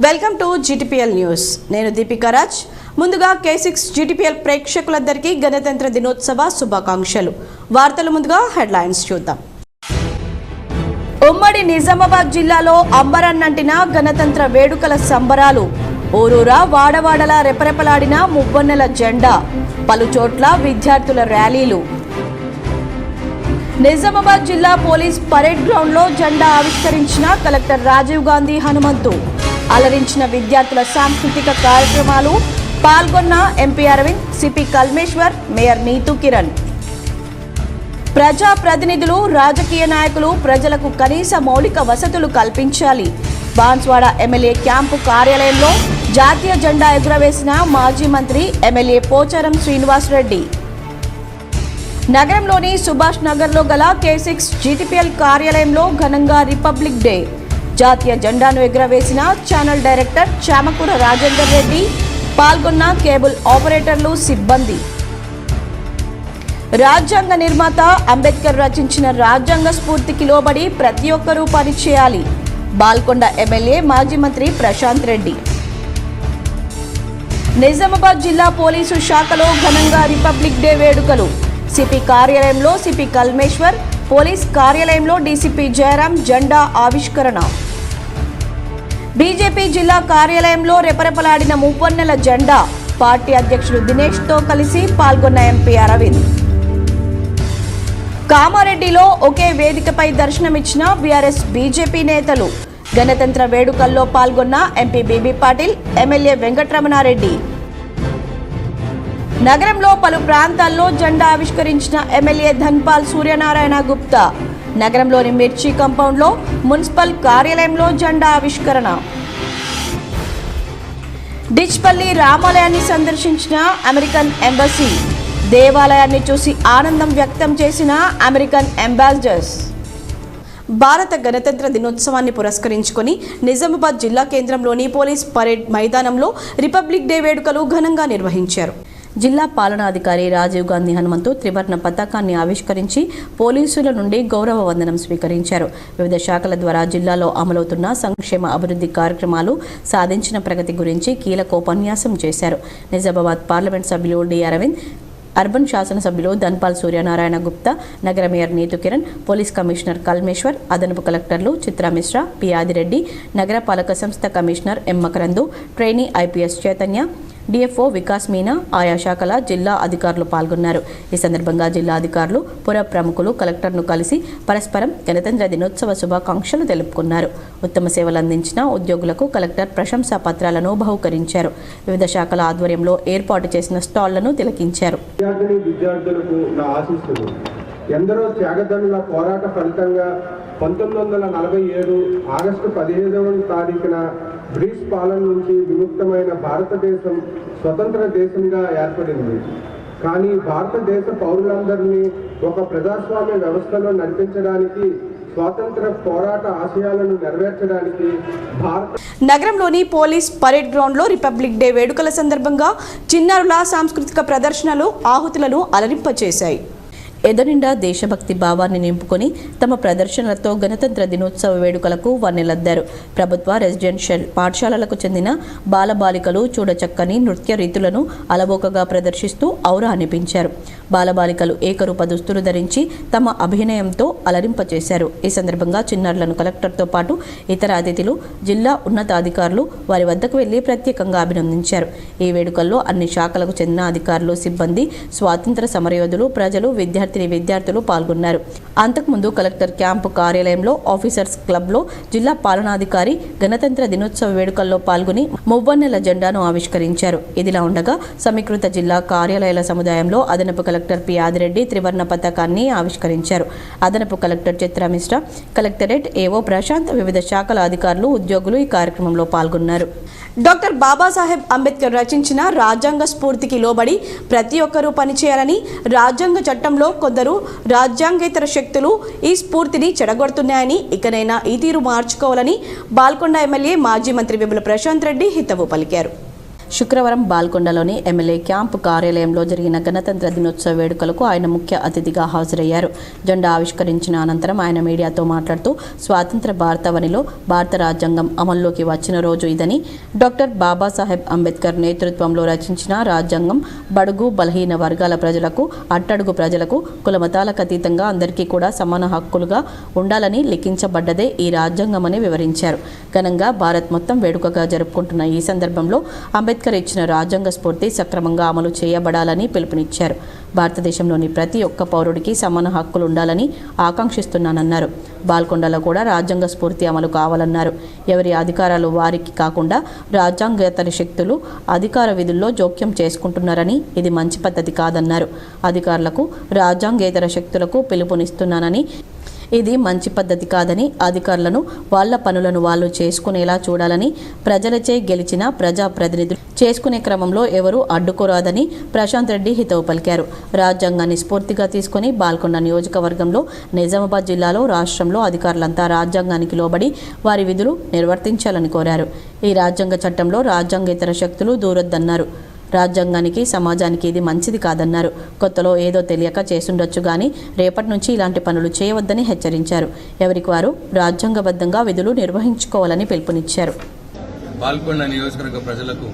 Welcome to GTPL news. నేను దీపికా రాజ్. ముందుగా K6 GTPL ప్రేక్షకులందరికీ గణతంత్ర దినోత్సవ శుభాకాంక్షలు. వార్తలు ముందుగా హెడ్లైన్స్ చూద్దాం. ఉమ్మడి నిజామాబాద్ జిల్లాలో అంబరాన్నంటిన గణతంత్ర వేడుకల సంబరాలు. ఊరూరా వాడవాడలా రెపరెపలాడిన మువ్వన్నెల జెండా. పలుచోట్ల విద్యార్థుల ర్యాలీలు. నిజామాబాద్ జిల్లా పోలీస్ పరేడ్ గ్రౌండ్ లో జెండా ఆవిష్కరించిన కలెక్టర్ రాజీవ్ గాంధీ హనుమంతు. అలరించిన విద్యార్థుల సాంస్కృతిక కార్యక్రమాలు. పాల్గొన్న MP Arvind, CP Kalmeshwar, mayor Neethu Kiran. ప్రజా ప్రతినిధులు, రాజకీయ నాయకులు ప్రజలకు కనీస మౌలిక వసతులు కల్పించాలి. బాన్స్వాడ ఎమ్మెల్యే క్యాంపు కార్యాలయంలో జాతీయ జెండా ఎగురవేసిన మాజీ మంత్రి ఎమ్మెల్యే పోచారం శ్రీనివాసరెడ్డి. నగరంలోని సుభాష్ నగర్లో గల K6 జీటీపీఎల్ కార్యాలయంలో ఘనంగా రిపబ్లిక్ డే. జాతీయ జెండాను ఎగురవేసిన ఛానల్ డైరెక్టర్ చామకూర రాజేందర్ రెడ్డి. పాల్గొన్న కేబుల్ ఆపరేటర్లు, సిబ్బంది. రాజ్యాంగ నిర్మాత అంబేద్కర్ రచించిన రాజ్యాంగ స్ఫూర్తికి లోబడి ప్రతి ఒక్కరూ పనిచేయాలి. బాల్కొండ ఎమ్మెల్యే మాజీ మంత్రి ప్రశాంత్ రెడ్డి. నిజామాబాద్ జిల్లా పోలీసు శాఖలో ఘనంగా రిపబ్లిక్ డే వేడుకలు. సిపి కార్యాలయంలో సిపి కల్మేశ్వర్, పోలీస్ కార్యాలయంలో డీసీపీ జయరాం జెండా ఆవిష్కరణ. బీజేపీ జిల్లా కార్యాలయంలో రెపరెపలాడిన మువ్వన్నెల జెండా. పార్టీ అధ్యక్షుడు దినేష్తో కలిసి పాల్గొన్న ఎంపీ అరవింద్. కామారెడ్డిలో ఒకే వేదికపై దర్శనమిచ్చిన బీఆర్ఎస్ బీజేపీ నేతలు. గణతంత్ర వేడుకల్లో పాల్గొన్న MP BB Patil, MLA Venkataramana Reddy. నగరంలో పలు ప్రాంతాల్లో జెండా ఆవిష్కరించిన ఎమ్మెల్యే ధన్పాల్ సూర్యనారాయణ గుప్తా. నగరంలోని మిర్చి కాంపౌండ్లో మున్సిపల్ కార్యాలయంలో జెండా ఆవిష్కరణ. డిచ్పల్లి రామాలయాన్ని సందర్శించిన అమెరికన్ ఎంబసీ. దేవాలయాన్ని చూసి ఆనందం వ్యక్తం చేసిన అమెరికన్ అంబాసిడర్స్. భారత గణతంత్ర దినోత్సవాన్ని పురస్కరించుకొని నిజామాబాద్ జిల్లా కేంద్రంలోని పోలీస్ పరేడ్ మైదానంలో రిపబ్లిక్ డే వేడుకలు ఘనంగా నిర్వహించారు. జిల్లా పాలనాధికారి రాజీవ్ గాంధీ హనుమంతు త్రివర్ణ పతాకాన్ని ఆవిష్కరించి పోలీసుల నుండి గౌరవ వందనం స్వీకరించారు. వివిధ శాఖల ద్వారా జిల్లాలో అమలవుతున్న సంక్షేమ అభివృద్ధి కార్యక్రమాలు, సాధించిన ప్రగతి గురించి కీలకోపన్యాసం చేశారు. నిజామాబాద్ పార్లమెంట్ సభ్యులు డి అరవింద్, అర్బన్ శాసనసభ్యులు ధన్పాల్ సూర్యనారాయణ గుప్తా, నగర mayor Neethu Kiran, police commissioner Kalmeshwar, అదనపు కలెక్టర్లు చిత్రా మిశ్రా, పి ఆదిరెడ్డి, నగర పాలక సంస్థ commissioner M Makarand, trainee IPS Chaitanya, DFO Vikas Meena, ఆయా శాఖల జిల్లా అధికారులు పాల్గొన్నారు. ఈ సందర్భంగా జిల్లా అధికారులు, పుర ప్రముఖులు కలెక్టర్ను కలిసి పరస్పరం గణతంత్ర దినోత్సవ శుభాకాంక్షలు తెలుపుకున్నారు. ఉత్తమ సేవలు అందించిన ఉద్యోగులకు కలెక్టర్ ప్రశంసా పత్రాలను బహుకరించారు. వివిధ శాఖల ఆధ్వర్యంలో ఏర్పాటు చేసిన స్టాళ్లను తిలకించారు. ఎందరో త్యాగదనుల పోరాట ఫలితంగా 1947 ఆగస్టు 15వ తారీఖున బ్రిటిష్ పాలన నుంచి విముక్తమైన భారతదేశం స్వతంత్ర దేశంగా ఏర్పడింది. కానీ భారతదేశ పౌరులందరినీ ఒక ప్రజాస్వామ్య వ్యవస్థలో నడిపించడానికి, స్వాతంత్ర పోరాట ఆశయాలను నెరవేర్చడానికి నగరంలోని పోలీస్ పరేడ్ గ్రౌండ్ లో రిపబ్లిక్ డే వేడుకల సందర్భంగా చిన్నారుల సాంస్కృతిక ప్రదర్శనలు ఆహుతులను అలరింపచేశాయి. ఎదునిండా దేశభక్తి భావాన్ని నింపుకొని తమ ప్రదర్శనలతో గణతంత్ర దినోత్సవ వేడుకలకు వన్నెలద్దారు. ప్రభుత్వ రెసిడెన్షియల్ పాఠశాలలకు చెందిన బాలబాలికలు చూడచక్కని నృత్య రీతులను అలవోకగా ప్రదర్శిస్తూ ఔరా అనిపించారు. బాలబాలికలు ఏకరూప దుస్తులు ధరించి తమ అభినయంతో అలరింపచేశారు. ఈ సందర్భంగా చిన్నారులను కలెక్టర్తో పాటు ఇతర అతిథులు, జిల్లా ఉన్నతాధికారులు వారి వద్దకు వెళ్లి ప్రత్యేకంగా అభినందించారు. ఈ వేడుకల్లో అన్ని శాఖలకు చెందిన అధికారులు, సిబ్బంది, స్వాతంత్ర సమరయోధులు, ప్రజలు, విద్యార్థులు పాల్గొన్నారు. అంతకుముందు కలెక్టర్ క్యాంపు కార్యాలయంలో ఆఫీసర్స్ క్లబ్లో జిల్లా పాలనాధికారి గణతంత్ర దినోత్సవ వేడుకల్లో పాల్గొని మువ్వన్నెల జెండాను ఆవిష్కరించారు. ఇదిలా ఉండగా సమీకృత జిల్లా కార్యాలయాల సముదాయంలో అదనపు కలెక్టర్ పి ఆదిరెడ్డి త్రివర్ణ పతాకాన్ని ఆవిష్కరించారు. అదనపు కలెక్టర్ చిత్రా మిశ్రా, కలెక్టరేట్ ఏవో ప్రశాంత్, వివిధ శాఖల అధికారులు, ఉద్యోగులు ఈ కార్యక్రమంలో పాల్గొన్నారు. డాక్టర్ బాబాసాహెబ్ అంబేద్కర్ రచించిన రాజ్యాంగ స్ఫూర్తికి లోబడి ప్రతి ఒక్కరూ పనిచేయాలని, రాజ్యాంగ చట్టంలో కొందరు రాజ్యాంగేతర శక్తులు ఈ స్ఫూర్తిని చెడగొడుతున్నాయని, ఇకనైనా ఈ తీరు మార్చుకోవాలని బాల్కొండ ఎమ్మెల్యే మాజీ మంత్రి వేముల ప్రశాంత్ రెడ్డి హితవు పలికారు. శుక్రవారం బాల్కొండలోని ఎమ్మెల్యే క్యాంపు కార్యాలయంలో జరిగిన గణతంత్ర దినోత్సవ వేడుకలకు ఆయన ముఖ్య అతిథిగా హాజరయ్యారు. జెండా ఆవిష్కరించిన అనంతరం ఆయన మీడియాతో మాట్లాడుతూ స్వాతంత్ర భారతావనిలో భారత రాజ్యాంగం అమల్లోకి వచ్చిన రోజు ఇదని, డాక్టర్ బాబాసాహెబ్ అంబేద్కర్ నేతృత్వంలో రచించిన రాజ్యాంగం బడుగు బలహీన వర్గాల ప్రజలకు, అట్టడుగు ప్రజలకు, కులమతాలకు అతీతంగా అందరికీ కూడా సమాన హక్కులుగా ఉండాలని లిఖించబడ్డదే ఈ రాజ్యాంగమని వివరించారు. ఘనంగా భారత్ మొత్తం వేడుకగా జరుపుకుంటున్న ఈ సందర్భంలో అంబేద్కర్ ఇచ్చిన రాజ్యాంగ స్ఫూర్తి సక్రమంగా అమలు చేయబడాలని పిలుపునిచ్చారు. భారతదేశంలోని ప్రతి ఒక్క పౌరుడికి సమాన హక్కులు ఉండాలని ఆకాంక్షిస్తున్నానన్నారు. బాల్కొండలో కూడా రాజ్యాంగ స్ఫూర్తి అమలు కావాలన్నారు. ఎవరి అధికారాలు వారికి కాకుండా రాజ్యాంగేతర శక్తులు అధికార విధుల్లో జోక్యం చేసుకుంటున్నారని ఇది మంచి పద్ధతి కాదన్నారు. అధికారులకు, రాజ్యాంగేతర శక్తులకు పిలుపునిస్తున్నానని ఇది మంచి పద్ధతి కాదని, అధికారులను వాళ్ళ పనులను వాళ్ళు చేసుకునేలా చూడాలని, ప్రజలచే గెలిచిన ప్రజాప్రతినిధులు చేసుకునే క్రమంలో ఎవరూ అడ్డుకోరాదని ప్రశాంత్ రెడ్డి హితవు పలికారు. రాజ్యాంగాన్ని స్ఫూర్తిగా తీసుకుని బాల్కొండ నియోజకవర్గంలో, నిజామాబాద్ జిల్లాలో, రాష్ట్రంలో అధికారులంతా రాజ్యాంగానికి లోబడి వారి విధులు నిర్వర్తించాలని కోరారు. ఈ రాజ్యాంగ చట్టంలో రాజ్యాంగేతర శక్తులు దూరొద్దన్నారు. రాజ్యాంగానికి, సమాజానికి ఇది మంచిది కాదన్నారు. కొత్తలో ఏదో తెలియక చేసుండొచ్చు కానీ రేపటి నుంచి ఇలాంటి పనులు చేయవద్దని హెచ్చరించారు. ఎవరికి వారు రాజ్యాంగబద్ధంగా విధులు నిర్వహించుకోవాలని పిలుపునిచ్చారు. బాల్కొండ నియోజకవర్గ ప్రజలకు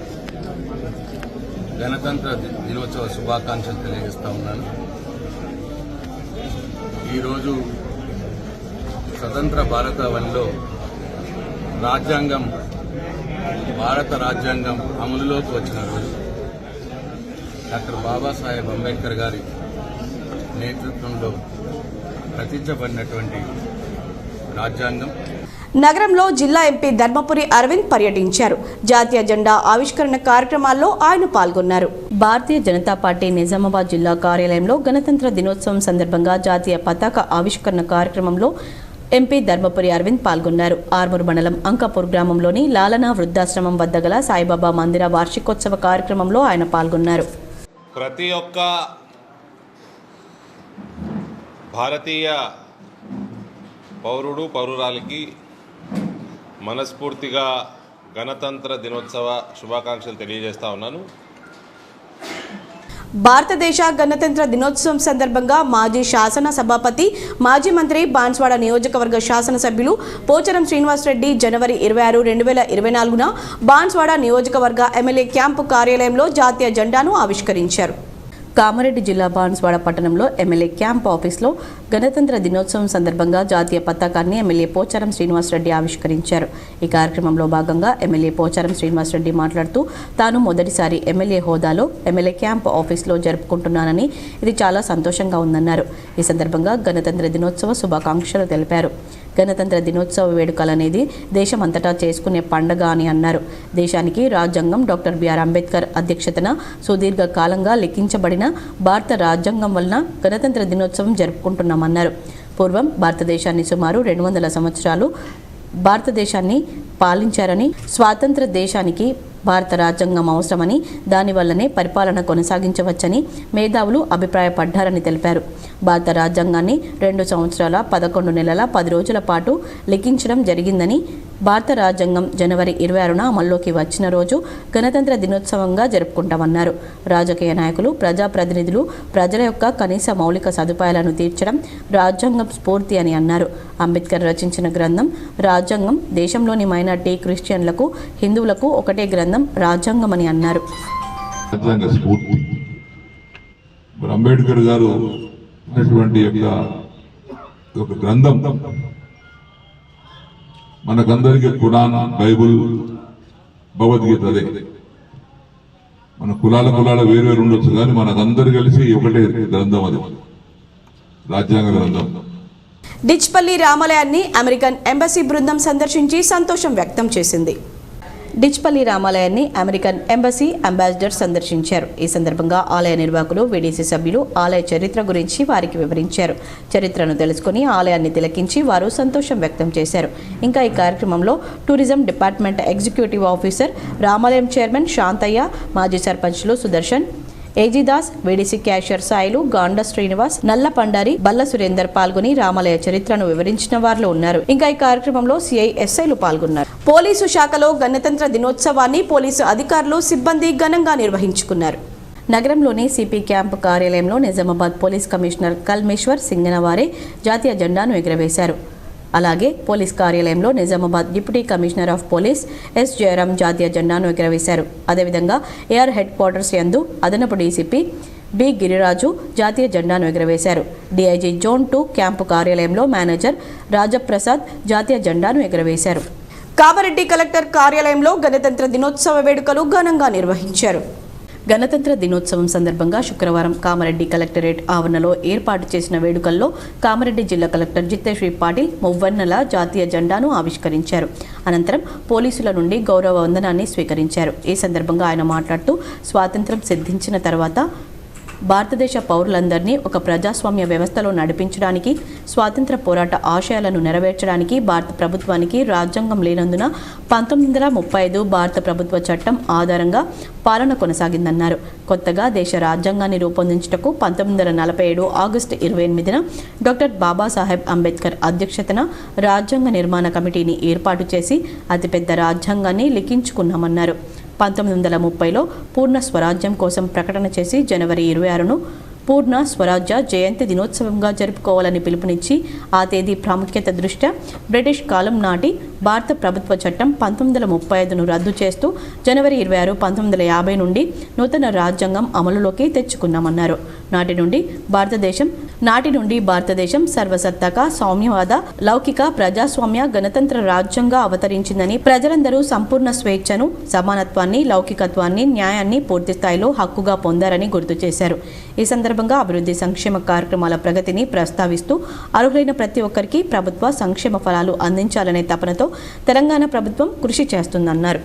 గణతంత్ర దినోత్సవ శుభాకాంక్షలు తెలియజేస్తా ఉన్నాను. ఈరోజు స్వతంత్ర భారతావనిలో భారత రాజ్యాంగం అమలులోకి వచ్చిన రోజు. డాక్టర్ బాబాసాహెబ్ అంబేద్కర్ గారి నేతృత్వంలో రచించబడినటువంటి రాజ్యాంగం. నగరంలో జిల్లా ఎంపీ ధర్మపురి అరవింద్ పర్యటించారు. జాతీయ జెండా ఆవిష్కరణ కార్యక్రమాల్లో ఆయన పాల్గొన్నారు. భారతీయ జనతా పార్టీ నిజామాబాద్ జిల్లా కార్యాలయంలో గణతంత్ర దినోత్సవం సందర్భంగా జాతీయ పతాక ఆవిష్కరణ కార్యక్రమంలో ఎంపీ ధర్మపురి అరవింద్ పాల్గొన్నారు. ఆర్మూర్ మండలం అంకాపూర్ గ్రామంలోని లాలనా వృద్ధాశ్రమం వద్ద గల సాయిబాబా మందిర వార్షికోత్సవ కార్యక్రమంలో ఆయన పాల్గొన్నారు. ప్రతి ఒక్క భారతీయ పౌరురాలికి మనస్ఫూర్తిగా గణతంత్ర దినోత్సవ శుభాకాంక్షలు తెలియజేస్తా ఉన్నాను. భారతదేశ గణతంత్ర దినోత్సవం సందర్భంగా మాజీ శాసన సభాపతి, మాజీ మంత్రి, బాన్స్వాడ నియోజకవర్గ శాసనసభ్యులు పోచారం శ్రీనివాసరెడ్డి జనవరి 26, 2024న బాన్స్వాడ నియోజకవర్గ ఎమ్మెల్యే క్యాంపు కార్యాలయంలో జాతీయ జెండాను ఆవిష్కరించారు. కామారెడ్డి జిల్లా బాన్స్వాడ పట్టణంలో ఎమ్మెల్యే క్యాంప్ ఆఫీస్లో గణతంత్ర దినోత్సవం సందర్భంగా జాతీయ పతాకాన్ని ఎమ్మెల్యే పోచారం శ్రీనివాసరెడ్డి ఆవిష్కరించారు. ఈ కార్యక్రమంలో భాగంగా ఎమ్మెల్యే పోచారం శ్రీనివాసరెడ్డి మాట్లాడుతూ తాను మొదటిసారి ఎమ్మెల్యే హోదాలో ఎమ్మెల్యే క్యాంప్ ఆఫీస్లో జరుపుకుంటున్నానని, ఇది చాలా సంతోషంగా ఉందన్నారు. ఈ సందర్భంగా గణతంత్ర దినోత్సవ శుభాకాంక్షలు తెలిపారు. గణతంత్ర దినోత్సవ వేడుకలనేది దేశమంతటా చేసుకునే పండగ అని అన్నారు. దేశానికి రాజ్యాంగం డాక్టర్ బిఆర్ అంబేద్కర్ అధ్యక్షతన సుదీర్ఘ కాలంగా లిఖించబడిన భారత రాజ్యాంగం వలన గణతంత్ర దినోత్సవం జరుపుకుంటున్నామన్నారు. పూర్వం భారతదేశాన్ని సుమారు 200 సంవత్సరాలు భారతదేశాన్ని పాలించారని, స్వాతంత్ర దేశానికి భారత రాజ్యాంగం అవసరమని, దానివల్లనే పరిపాలన కొనసాగించవచ్చని మేధావులు అభిప్రాయపడ్డారని తెలిపారు. భారత రాజ్యాంగాన్ని 2 సంవత్సరాల 11 నెలల 10 రోజుల పాటు లిఖించడం జరిగిందని, భారత రాజ్యాంగం జనవరి 26న అమల్లోకి వచ్చిన రోజు గణతంత్ర దినోత్సవంగా జరుపుకుంటామన్నారు. రాజకీయ నాయకులు, ప్రజాప్రతినిధులు ప్రజల యొక్క కనీస మౌలిక సదుపాయాలను తీర్చడం రాజ్యాంగం స్ఫూర్తి అని అన్నారు. అంబేద్కర్ రచించిన గ్రంథం రాజ్యాంగం దేశంలోని మైనార్టీ, క్రిస్టియన్లకు, హిందువులకు ఒకటే గ్రంథం రాజ్యాంగం అని అన్నారు. అంబేద్కర్ గారు ఒక గ్రంథం మనకందరికీ ఖురాన్, బైబుల్, భగవద్గీత అదే. మన కులాల వేరు ఉండొచ్చు కానీ మనకందరు కలిసి ఒకటే గ్రంథం, అది రాజ్యాంగ గ్రంథం. డిచ్పల్లి రామాలయాన్ని అమెరికన్ ఎంబసీ బృందం సందర్శించి సంతోషం వ్యక్తం చేసింది. డిచ్పల్లి రామాలయాన్ని అమెరికన్ ఎంబసీ అంబాసిడర్ సందర్శించారు. ఈ సందర్భంగా ఆలయ నిర్వాహకులు, వీడీసీ సభ్యులు ఆలయ చరిత్ర గురించి వారికి వివరించారు. చరిత్రను తెలుసుకుని ఆలయాన్ని తిలకించి వారు సంతోషం వ్యక్తం చేశారు. ఇంకా ఈ కార్యక్రమంలో టూరిజం డిపార్ట్మెంట్ ఎగ్జిక్యూటివ్ ఆఫీసర్, రామాలయం చైర్మన్ శాంతయ్య, మాజీ సర్పంచ్లు సుదర్శన్, ఏజీదాస్, వీడీసీ క్యాషియర్ సాయిలు, గాండ శ్రీనివాస్, నల్ల పండారి, బల్ల సురేందర్ పాల్గొని రామాలయ చరిత్రను వివరించిన వారిలో ఉన్నారు. ఇంకా ఈ కార్యక్రమంలో సిఐ, ఎస్ఐలు పాల్గొన్నారు. పోలీసు శాఖలో గణతంత్ర దినోత్సవాన్ని పోలీసు అధికారులు, సిబ్బంది ఘనంగా నిర్వహించుకున్నారు. నగరంలోని సిపి క్యాంపు కార్యాలయంలో నిజామాబాద్ పోలీస్ కమిషనర్ కల్మేశ్వర్ సింగనవారే జాతీయ జెండాను ఎగురవేశారు. అలాగే పోలీస్ కార్యాలయంలో Nizamabad deputy commissioner of police S Jayaram జాతీయ జెండాను ఎగురవేశారు. అదేవిధంగా ఏఆర్ హెడ్ క్వార్టర్స్ యందు అదనపు డీసీపీ బి గిరిరాజు జాతీయ జెండాను ఎగురవేశారు. డీఐజీ జోన్ 2 క్యాంపు కార్యాలయంలో మేనేజర్ రాజప్రసాద్ జాతీయ జెండాను ఎగురవేశారు. కామారెడ్డి కలెక్టర్ కార్యాలయంలో గణతంత్ర దినోత్సవ వేడుకలు ఘనంగా నిర్వహించారు. గణతంత్ర దినోత్సవం సందర్భంగా శుక్రవారం కామారెడ్డి కలెక్టరేట్ ఆవరణలో ఏర్పాటు చేసిన వేడుకల్లో కామారెడ్డి జిల్లా కలెక్టర్ జితేశ్వరి పాటిల్ మువ్వన్నెల జాతీయ జెండాను ఆవిష్కరించారు. అనంతరం పోలీసుల నుండి గౌరవ వందనాన్ని స్వీకరించారు. ఈ సందర్భంగా ఆయన మాట్లాడుతూ స్వాతంత్ర్యం సిద్ధించిన తర్వాత భారతదేశ పౌరులందరినీ ఒక ప్రజాస్వామ్య వ్యవస్థలో నడిపించడానికి, స్వాతంత్ర పోరాట ఆశయాలను నెరవేర్చడానికి భారత ప్రభుత్వానికి రాజ్యాంగం లేనందున 1935 భారత ప్రభుత్వ చట్టం ఆధారంగా పాలన కొనసాగిందన్నారు. కొత్తగా దేశ రాజ్యాంగాన్ని రూపొందించుటకు 1947 ఆగస్టు 28న డాక్టర్ బాబాసాహెబ్ అంబేద్కర్ అధ్యక్షతన రాజ్యాంగ నిర్మాణ కమిటీని ఏర్పాటు చేసి అతిపెద్ద రాజ్యాంగాన్ని లిఖించుకున్నామన్నారు. 1930లో పూర్ణ స్వరాజ్యం కోసం ప్రకటన చేసి జనవరి 26ను పూర్ణ స్వరాజ్య జయంతి దినోత్సవంగా జరుపుకోవాలని పిలుపునిచ్చి ఆ తేదీ ప్రాముఖ్యత దృష్ట్యా బ్రిటిష్ కాలం నాటి భారత ప్రభుత్వ చట్టం 1935ను రద్దు చేస్తూ జనవరి 26, 1950 నుండి నూతన రాజ్యాంగం అమలులోకి తెచ్చుకున్నామన్నారు. నాటి నుండి భారతదేశం సర్వసత్తాక, సౌమ్యవాద, లౌకిక, ప్రజాస్వామ్య, గణతంత్ర రాజ్యంగా అవతరించిందని, ప్రజలందరూ సంపూర్ణ స్వేచ్ఛను, సమానత్వాన్ని, లౌకికత్వాన్ని, న్యాయాన్ని పూర్తి స్థాయిలో హక్కుగా పొందారని గుర్తు చేశారు. ఈ సందర్భంగా అభివృద్ధి సంక్షేమ కార్యక్రమాల ప్రగతిని ప్రస్తావిస్తూ అర్హులైన ప్రతి ఒక్కరికి ప్రభుత్వ సంక్షేమ ఫలాలు అందించాలనే తపనతో తెలంగాణ ప్రభుత్వం కృషి చేస్తుందన్నారు.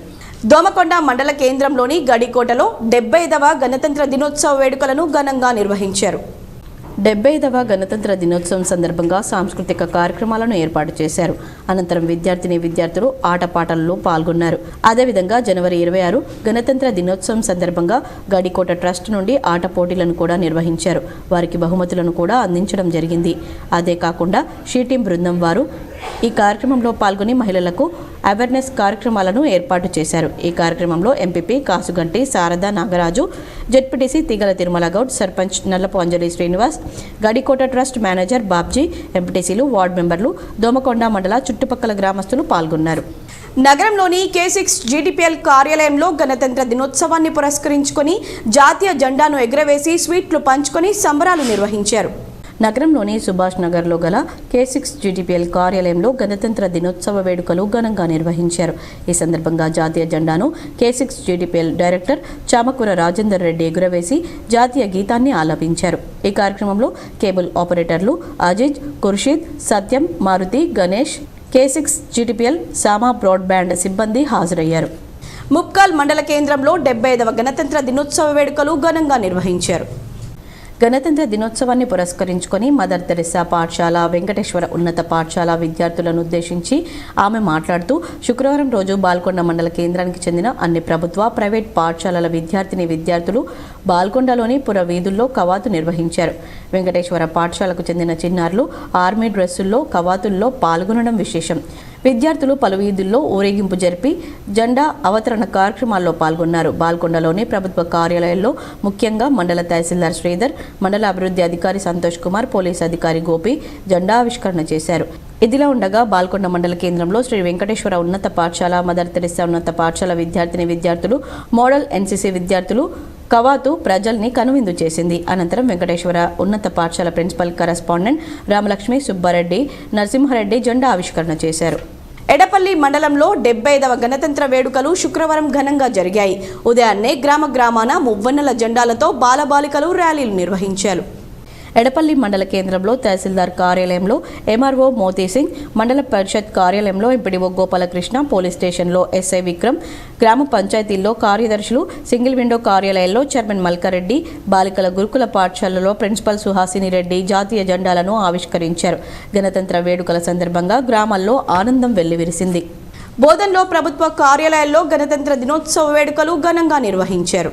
దోమకొండ మండల కేంద్రంలోని గడికోటలో 75వ గణతంత్ర దినోత్సవ వేడుకలను ఘనంగా నిర్వహించారు. 75వ గణతంత్ర దినోత్సవం సందర్భంగా సాంస్కృతిక కార్యక్రమాలను ఏర్పాటు చేశారు. అనంతరం విద్యార్థులు ఆటపాటలలో పాల్గొన్నారు. అదేవిధంగా జనవరి 26 గణతంత్ర దినోత్సవం సందర్భంగా గడికోట ట్రస్ట్ నుండి ఆట పోటీలను కూడా నిర్వహించారు. వారికి బహుమతులను కూడా అందించడం జరిగింది. అదే కాకుండా షీటీం బృందం వారు ఈ కార్యక్రమంలో పాల్గొని మహిళలకు అవేర్నెస్ కార్యక్రమాలను ఏర్పాటు చేశారు. ఈ కార్యక్రమంలో ఎంపీపీ కాసుగంటి శారదా నాగరాజు, జెడ్పీటీసీ తీగల తిరుమల గౌడ్, సర్పంచ్ నల్లపు అంజలి శ్రీనివాస్, గడికోట ట్రస్ట్ మేనేజర్ బాబ్జీ, ఎంపీటీసీలు, వార్డు మెంబర్లు, దోమకొండ మండల చుట్టుపక్కల గ్రామస్తులు పాల్గొన్నారు. నగరంలోని K6 GTPL కార్యాలయంలో గణతంత్ర దినోత్సవాన్ని పురస్కరించుకొని జాతీయ జెండాను ఎగురవేసి స్వీట్లు పంచుకొని సంబరాలు నిర్వహించారు. నగరంలోని సుభాష్ నగర్లో గల K6 GTPL కార్యాలయంలో గణతంత్ర దినోత్సవ వేడుకలు ఘనంగా నిర్వహించారు. ఈ సందర్భంగా జాతీయ జెండాను K6 GTPL director Chamakura Rajender Reddy ఎగురవేసి జాతీయ గీతాన్ని ఆలపించారు. ఈ కార్యక్రమంలో కేబుల్ ఆపరేటర్లు Aziz, Khursheed, Satyam, Maruthi, Ganesh, K6 GTPL Sama broadband సిబ్బంది హాజరయ్యారు. ముక్కాల్ మండల కేంద్రంలో 75వ గణతంత్ర దినోత్సవ వేడుకలు ఘనంగా నిర్వహించారు. గణతంత్ర దినోత్సవాన్ని పురస్కరించుకొని మదర్ తెరెసా పాఠశాల, వెంకటేశ్వర ఉన్నత పాఠశాల విద్యార్థులను ఉద్దేశించి ఆమె మాట్లాడుతూ శుక్రవారం రోజు బాల్కొండ మండల కేంద్రానికి చెందిన అన్ని ప్రభుత్వ, ప్రైవేట్ పాఠశాలల విద్యార్థులు బాల్కొండలోని పుర వీధుల్లో కవాతు నిర్వహించారు. వెంకటేశ్వర పాఠశాలకు చెందిన చిన్నారులు ఆర్మీ డ్రెస్సుల్లో కవాతుల్లో పాల్గొనడం విశేషం. విద్యార్థులు పలు వీధుల్లో ఊరేగింపు జరిపి జెండా అవతరణ కార్యక్రమాల్లో పాల్గొన్నారు. బాల్కొండలోని ప్రభుత్వ కార్యాలయాల్లో ముఖ్యంగా మండల తహసీల్దార్ శ్రీధర్, మండల అభివృద్ధి అధికారి సంతోష్ కుమార్, పోలీస్ అధికారి గోపి జెండా ఆవిష్కరణ చేశారు. ఇదిలా ఉండగా బాల్కొండ మండల కేంద్రంలో శ్రీ వెంకటేశ్వర ఉన్నత పాఠశాల, మదర్ తెరెసా ఉన్నత పాఠశాల విద్యార్థులు, మోడల్ NCC విద్యార్థులు కవాతు ప్రజల్ని కనువిందు చేసింది. అనంతరం వెంకటేశ్వర ఉన్నత పాఠశాల ప్రిన్సిపల్ కరెస్పాండెంట్ రామలక్ష్మి, సుబ్బారెడ్డి, నరసింహారెడ్డి జెండా ఆవిష్కరణ చేశారు. ఎడపల్లి మండలంలో 75వ గణతంత్ర వేడుకలు శుక్రవారం ఘనంగా జరిగాయి. ఉదయాన్నే గ్రామాన మువ్వన్నెల జెండాలతో బాలబాలికలు ర్యాలీలు నిర్వహించారు. ఎడపల్లి మండల కేంద్రంలో తహసీల్దార్ కార్యాలయంలో MRO మోతీసింగ్, మండల పరిషత్ కార్యాలయంలో ఎంపీడీఓ గోపాలకృష్ణ, పోలీస్ స్టేషన్లో SI విక్రమ్, గ్రామ పంచాయతీల్లో కార్యదర్శులు, సింగిల్ విండో కార్యాలయాల్లో చైర్మన్ మల్కారెడ్డి, బాలికల గురుకుల పాఠశాలలో ప్రిన్సిపల్ సుహాసిని రెడ్డి జాతీయ జెండాలను ఆవిష్కరించారు. గణతంత్ర వేడుకల సందర్భంగా గ్రామాల్లో ఆనందం వెల్లివిరిసింది. బోధన్లో ప్రభుత్వ కార్యాలయాల్లో గణతంత్ర దినోత్సవ వేడుకలు ఘనంగా నిర్వహించారు.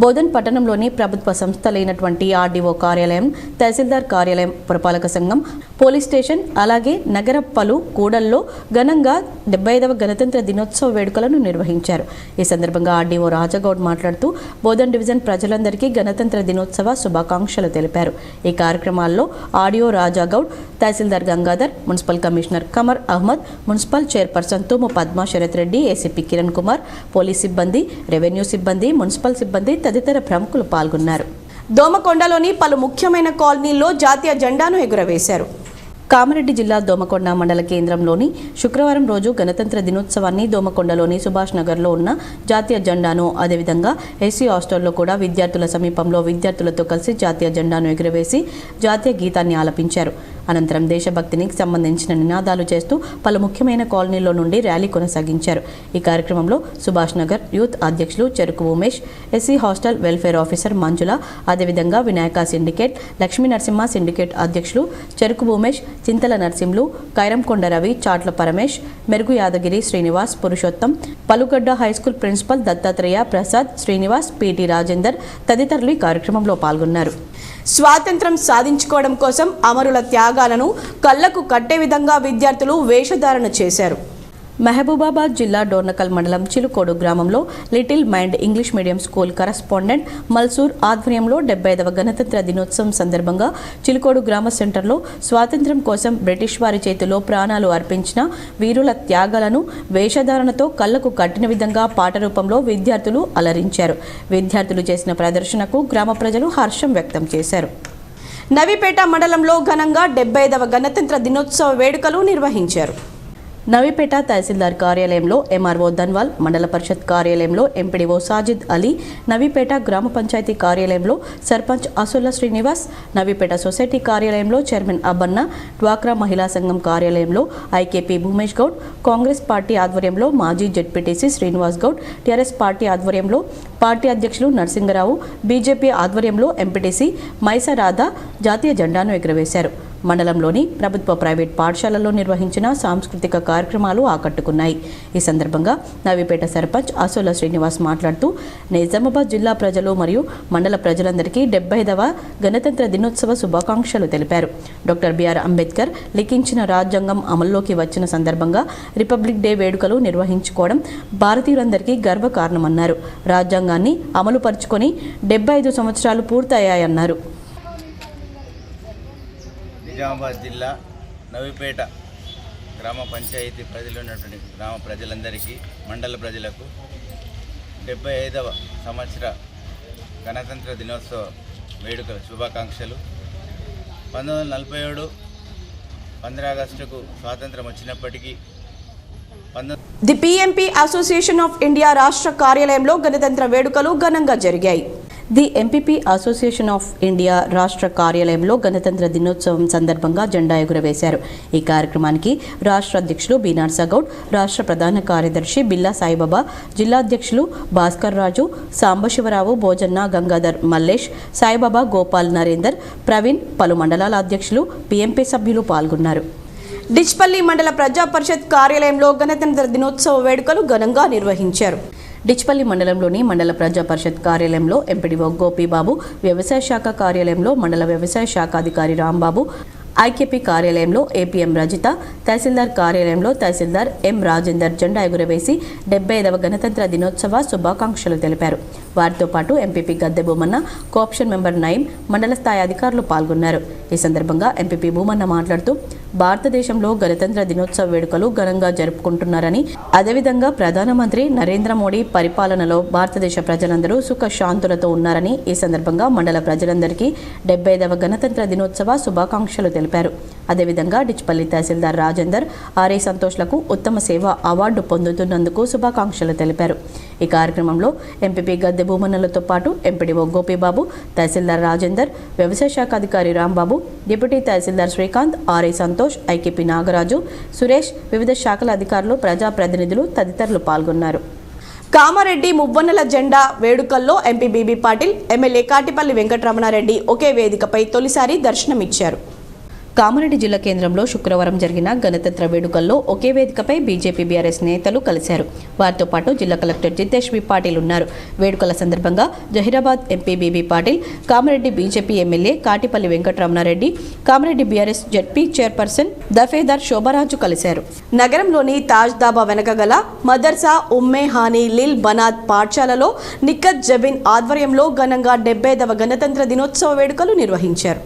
బోధన్ పట్టణంలోని ప్రభుత్వ సంస్థలైనటువంటి ఆర్డీఓ కార్యాలయం, తహసీల్దార్ కార్యాలయం, పురపాలక సంఘం, పోలీస్ స్టేషన్ అలాగే నగర పలు కూడల్లో ఘనంగా 75వ గణతంత్ర దినోత్సవ వేడుకలను నిర్వహించారు. ఈ సందర్భంగా ఆర్డీఓ రాజగౌడ్ మాట్లాడుతూ బోధన్ డివిజన్ ప్రజలందరికీ గణతంత్ర దినోత్సవ శుభాకాంక్షలు తెలిపారు. ఈ కార్యక్రమాల్లో ఆర్డీఓ రాజగౌడ్, తహసీల్దార్ Gangadhar, municipal commissioner Qamar Ahmed, municipal chairperson Thumu Padma Sharath Reddy, ACP Kiran Kumar, police సిబ్బంది, రెవెన్యూ సిబ్బంది, మున్సిపల్ సిబ్బంది తదితర ప్రముఖులు పాల్గొన్నారు. దోమకొండలోని పలు ముఖ్యమైన కాలనీల్లో జాతీయ జెండాను ఎగురవేశారు. కామారెడ్డి జిల్లా దోమకొండ మండల కేంద్రంలోని శుక్రవారం రోజు గణతంత్ర దినోత్సవాన్ని దోమకొండలోని సుభాష్ నగర్లో ఉన్న జాతీయ జెండాను, అదేవిధంగా ఎస్సీ హాస్టల్లో కూడా విద్యార్థుల సమీపంలో విద్యార్థులతో కలిసి జాతీయ జెండాను ఎగురవేసి జాతీయ గీతాన్ని ఆలపించారు. అనంతరం దేశభక్తికి సంబంధించిన నినాదాలు చేస్తూ పలు ముఖ్యమైన కాలనీల్లో నుండి ర్యాలీ కొనసాగించారు. ఈ కార్యక్రమంలో సుభాష్ నగర్ యూత్ అధ్యక్షులు Cheruku Umesh, SC hostel welfare officer Manjula, అదేవిధంగా వినాయక సిండికేట్, లక్ష్మీ నరసింహ సిండికేట్ అధ్యక్షులు చెరుకు ఉమేష్, చింతల Narasimhulu, Kairamkonda Ravi, Chatla Paramesh, Merugu Yadagiri Srinivas, Purushottam, Palugadda high school principal Dattatreya Prasad, Srinivas, PT Rajender తదితరులు ఈ కార్యక్రమంలో పాల్గొన్నారు. స్వాతంత్రం సాధించుకోవడం కోసం అమరుల త్యాగాలను కళ్లకు కట్టే విధంగా విద్యార్థులు వేషధారణ చేశారు. మహబూబాబాద్ జిల్లా డోర్నకల్ మండలం చిలుకోడు గ్రామంలో little mind English medium school correspondent Malsoor ఆధ్వర్యంలో 75వ గణతంత్ర దినోత్సవం సందర్భంగా చిలుకోడు గ్రామ సెంటర్లో స్వాతంత్ర్యం కోసం బ్రిటిష్ వారి చేతిలో ప్రాణాలు అర్పించిన వీరుల త్యాగాలను వేషధారణతో కళ్లకు కట్టిన విధంగా పాట రూపంలో విద్యార్థులు అలరించారు. విద్యార్థులు చేసిన ప్రదర్శనకు గ్రామ ప్రజలు హర్షం వ్యక్తం చేశారు. నవీపేట మండలంలో ఘనంగా 75వ గణతంత్ర దినోత్సవ వేడుకలు నిర్వహించారు. నవీపేట తహసీల్దార్ కార్యాలయంలో ఎంఆర్ఓ ధన్వాల్, మండల పరిషత్ కార్యాలయంలో ఎంపీడీఓ సాజిద్ అలీ, నవీపేట గ్రామ పంచాయతీ కార్యాలయంలో సర్పంచ్ అసుల్ల శ్రీనివాస్, నవీపేట సొసైటీ కార్యాలయంలో చైర్మన్ అబ్బన్న, డ్వాక్రా మహిళా సంఘం కార్యాలయంలో ఐకేపీ భూమేష్ గౌడ్, కాంగ్రెస్ పార్టీ ఆధ్వర్యంలో మాజీ ZPTC Srinivas Goud, TRS party ఆధ్వర్యంలో పార్టీ అధ్యక్షులు నరసింగరావు, బీజేపీ ఆధ్వర్యంలో ఎంపీటీసీ మైసా రాధా జాతీయ జెండాను ఎగురవేశారు. మండలంలోని ప్రభుత్వ ప్రైవేట్ పాఠశాలల్లో నిర్వహించిన సాంస్కృతిక కార్యక్రమాలు ఆకట్టుకున్నాయి. ఈ సందర్భంగా నవీపేట సర్పంచ్ అసోల శ్రీనివాస్ మాట్లాడుతూ నిజామాబాద్ జిల్లా ప్రజలు మరియు మండల ప్రజలందరికీ 75వ గణతంత్ర దినోత్సవ శుభాకాంక్షలు తెలిపారు. డాక్టర్ బిఆర్ అంబేద్కర్ లిఖించిన రాజ్యాంగం అమల్లోకి వచ్చిన సందర్భంగా రిపబ్లిక్ డే వేడుకలు నిర్వహించుకోవడం భారతీయులందరికీ గర్వకారణమన్నారు. రాజ్యాంగాన్ని అమలు పరుచుకొని 75 సంవత్సరాలు పూర్తయ్యాయన్నారు. నిజామాబాద్ జిల్లా నవీపేట గ్రామ పంచాయతీ పరిధిలో ఉన్నటువంటి గ్రామ ప్రజలందరికీ, మండల ప్రజలకు 75వ సంవత్సర గణతంత్ర దినోత్సవ వేడుకల శుభాకాంక్షలు. 1947 15 ఆగస్టుకు స్వాతంత్రం వచ్చినప్పటికీ the PMP association of India రాష్ట్ర కార్యాలయంలో గణతంత్ర వేడుకలు ఘనంగా జరిగాయి. The MPP association of India రాష్ట్ర కార్యాలయంలో గణతంత్ర దినోత్సవం సందర్భంగా జెండా ఎగురవేశారు. ఈ కార్యక్రమానికి రాష్ట్ర అధ్యక్షులు బి నర్సగౌడ్, రాష్ట్ర ప్రధాన కార్యదర్శి బిల్లా సాయిబాబా, జిల్లా అధ్యక్షులు భాస్కర్ రాజు, సాంబశివరావు, భోజన్న, గంగాధర్, మల్లేష్, సాయిబాబా, గోపాల్, నరేందర్, ప్రవీణ్, పలు మండలాల అధ్యక్షులు, పిఎంపీ సభ్యులు పాల్గొన్నారు. డిచ్పల్లి మండల ప్రజా పరిషత్ కార్యాలయంలో గణతంత్ర దినోత్సవ వేడుకలు ఘనంగా నిర్వహించారు. డిచ్పల్లి మండలంలోని మండల ప్రజా పరిషత్ కార్యాలయంలో ఎంపీడీఓ గోపీబాబు, వ్యవసాయ శాఖ కార్యాలయంలో మండల వ్యవసాయ శాఖ అధికారి రాంబాబు, ఐకేపీ కార్యాలయంలో ఏపీఎం రజిత, తహసీల్దార్ కార్యాలయంలో తహసీల్దార్ ఎం రాజేందర్ జెండా ఎగురవేసి 75వ గణతంత్ర దినోత్సవ శుభాకాంక్షలు తెలిపారు. వారితో పాటు ఎంపీపీ గద్దె భూమన్న, కోఆప్షన్ మెంబర్ నయీం, మండల స్థాయి అధికారులు పాల్గొన్నారు. ఈ సందర్భంగా ఎంపీపీ భూమన్న మాట్లాడుతూ భారతదేశంలో గణతంత్ర దినోత్సవ వేడుకలు ఘనంగా జరుపుకుంటున్నారని, అదేవిధంగా ప్రధానమంత్రి నరేంద్ర మోడీ పరిపాలనలో భారతదేశ ప్రజలందరూ సుఖ శాంతులతో ఉన్నారని, ఈ సందర్భంగా మండల ప్రజలందరికీ 75వ గణతంత్ర దినోత్సవ శుభాకాంక్షలు తెలిపారు. అదేవిధంగా డిచ్పల్లి తహసీల్దార్ రాజేందర్, ఆర్ఐ సంతోష్లకు ఉత్తమ సేవ అవార్డు పొందుతున్నందుకు శుభాకాంక్షలు తెలిపారు. ఈ కార్యక్రమంలో ఎంపీపీ గద్దె భూమన్నలతో పాటు ఎంపీడీఓ గోపీబాబు, తహసీల్దార్ రాజేందర్, వ్యవసాయ శాఖ అధికారి రాంబాబు, డిప్యూటీ తహసీల్దార్ శ్రీకాంత్, ఆర్ఐ సంతోష్, ఐకేపీ నాగరాజు, సురేష్, వివిధ శాఖల అధికారులు, ప్రజాప్రతినిధులు తదితరులు పాల్గొన్నారు. కామారెడ్డి మువ్వన్నెల జెండా వేడుకల్లో MP BB Patil, MLA Katipally Venkataramanareddy ఒకే వేదికపై తొలిసారి దర్శనమిచ్చారు. కామారెడ్డి జిల్లా కేంద్రంలో శుక్రవారం జరిగిన గణతంత్ర వేడుకల్లో ఒకే వేదికపై బీజేపీ బీఆర్ఎస్ నేతలు కలిశారు. వారితో పాటు జిల్లా కలెక్టర్ జితేష్ వి పాటిల్ ఉన్నారు. వేడుకల సందర్భంగా Zaheerabad MP BB Patil, Kamareddy BJP MLA Katipally Venkataramanareddy, Kamareddy BRS ZP chairperson Dafedar Shobharaju కలిశారు. నగరంలోని తాజ్ దాబా వెనక గల మదర్సా ఉమ్మే హానీ లిల్ బనాత్ పాఠశాలలో నిఖత్ జబీన్ ఆధ్వర్యంలో ఘనంగా 70వ గణతంత్ర దినోత్సవ వేడుకలు నిర్వహించారు.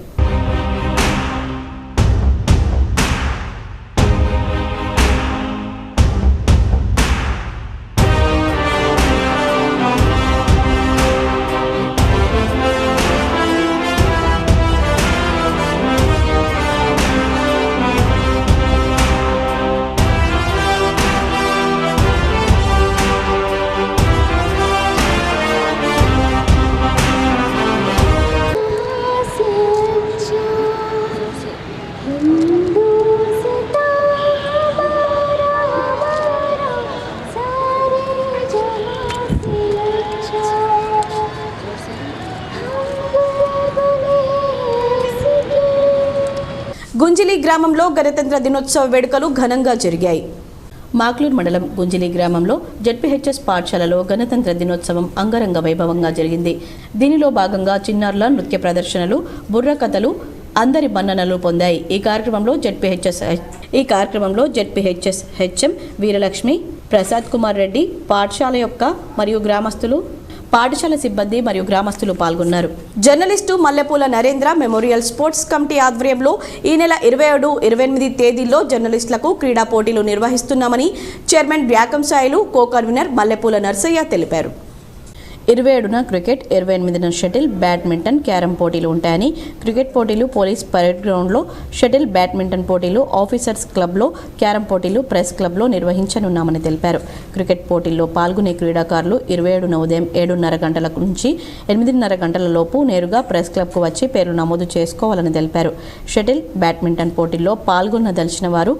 గుంజిలి గ్రామంలో గణతంత్ర దినోత్సవ వేడుకలు ఘనంగా జరిగాయి. మాక్లూర్ మండలం గుంజిలి గ్రామంలో జడ్పీహెచ్ఎస్ పాఠశాలలో గణతంత్ర దినోత్సవం అంగరంగ వైభవంగా జరిగింది. దీనిలో భాగంగా చిన్నారుల నృత్య ప్రదర్శనలు, బుర్ర కథలు అందరి మన్ననలు పొందాయి. ఈ కార్యక్రమంలో జడ్పీహెచ్ఎస్ హెచ్ఎం వీరలక్ష్మి, ప్రసాద్ కుమార్ రెడ్డి, పాఠశాల యొక్క మరియు గ్రామస్తులు, పాఠశాల సిబ్బంది మరియు గ్రామస్తులు పాల్గొన్నారు. జర్నలిస్టు మల్లెపూల నరేంద్ర మెమోరియల్ స్పోర్ట్స్ కమిటీ ఆధ్వర్యంలో ఈ నెల 27, 28 తేదీల్లో జర్నలిస్టులకు క్రీడా పోటీలు నిర్వహిస్తున్నామని చైర్మన్ బ్యాకం సాయిలు, కో కన్వీనర్ మల్లెపూల నర్సయ్య తెలిపారు. 27న క్రికెట్, 28న షటిల్, బ్యాడ్మింటన్, క్యారమ్ పోటీలు ఉంటాయని, క్రికెట్ పోటీలు పోలీస్ పరేడ్ గ్రౌండ్లో, షటిల్, బ్యాడ్మింటన్ పోటీలు ఆఫీసర్స్ క్లబ్లో, క్యారమ్ పోటీలు ప్రెస్ క్లబ్లో నిర్వహించనున్నామని తెలిపారు. క్రికెట్ పోటీల్లో పాల్గొనే క్రీడాకారులు 27న ఉదయం 7:30 గంటల నుంచి 8:30 గంటల లోపు నేరుగా ప్రెస్ క్లబ్కు వచ్చి పేర్లు నమోదు చేసుకోవాలని తెలిపారు. షటిల్, బ్యాడ్మింటన్ పోటీల్లో పాల్గొనదలిచిన వారు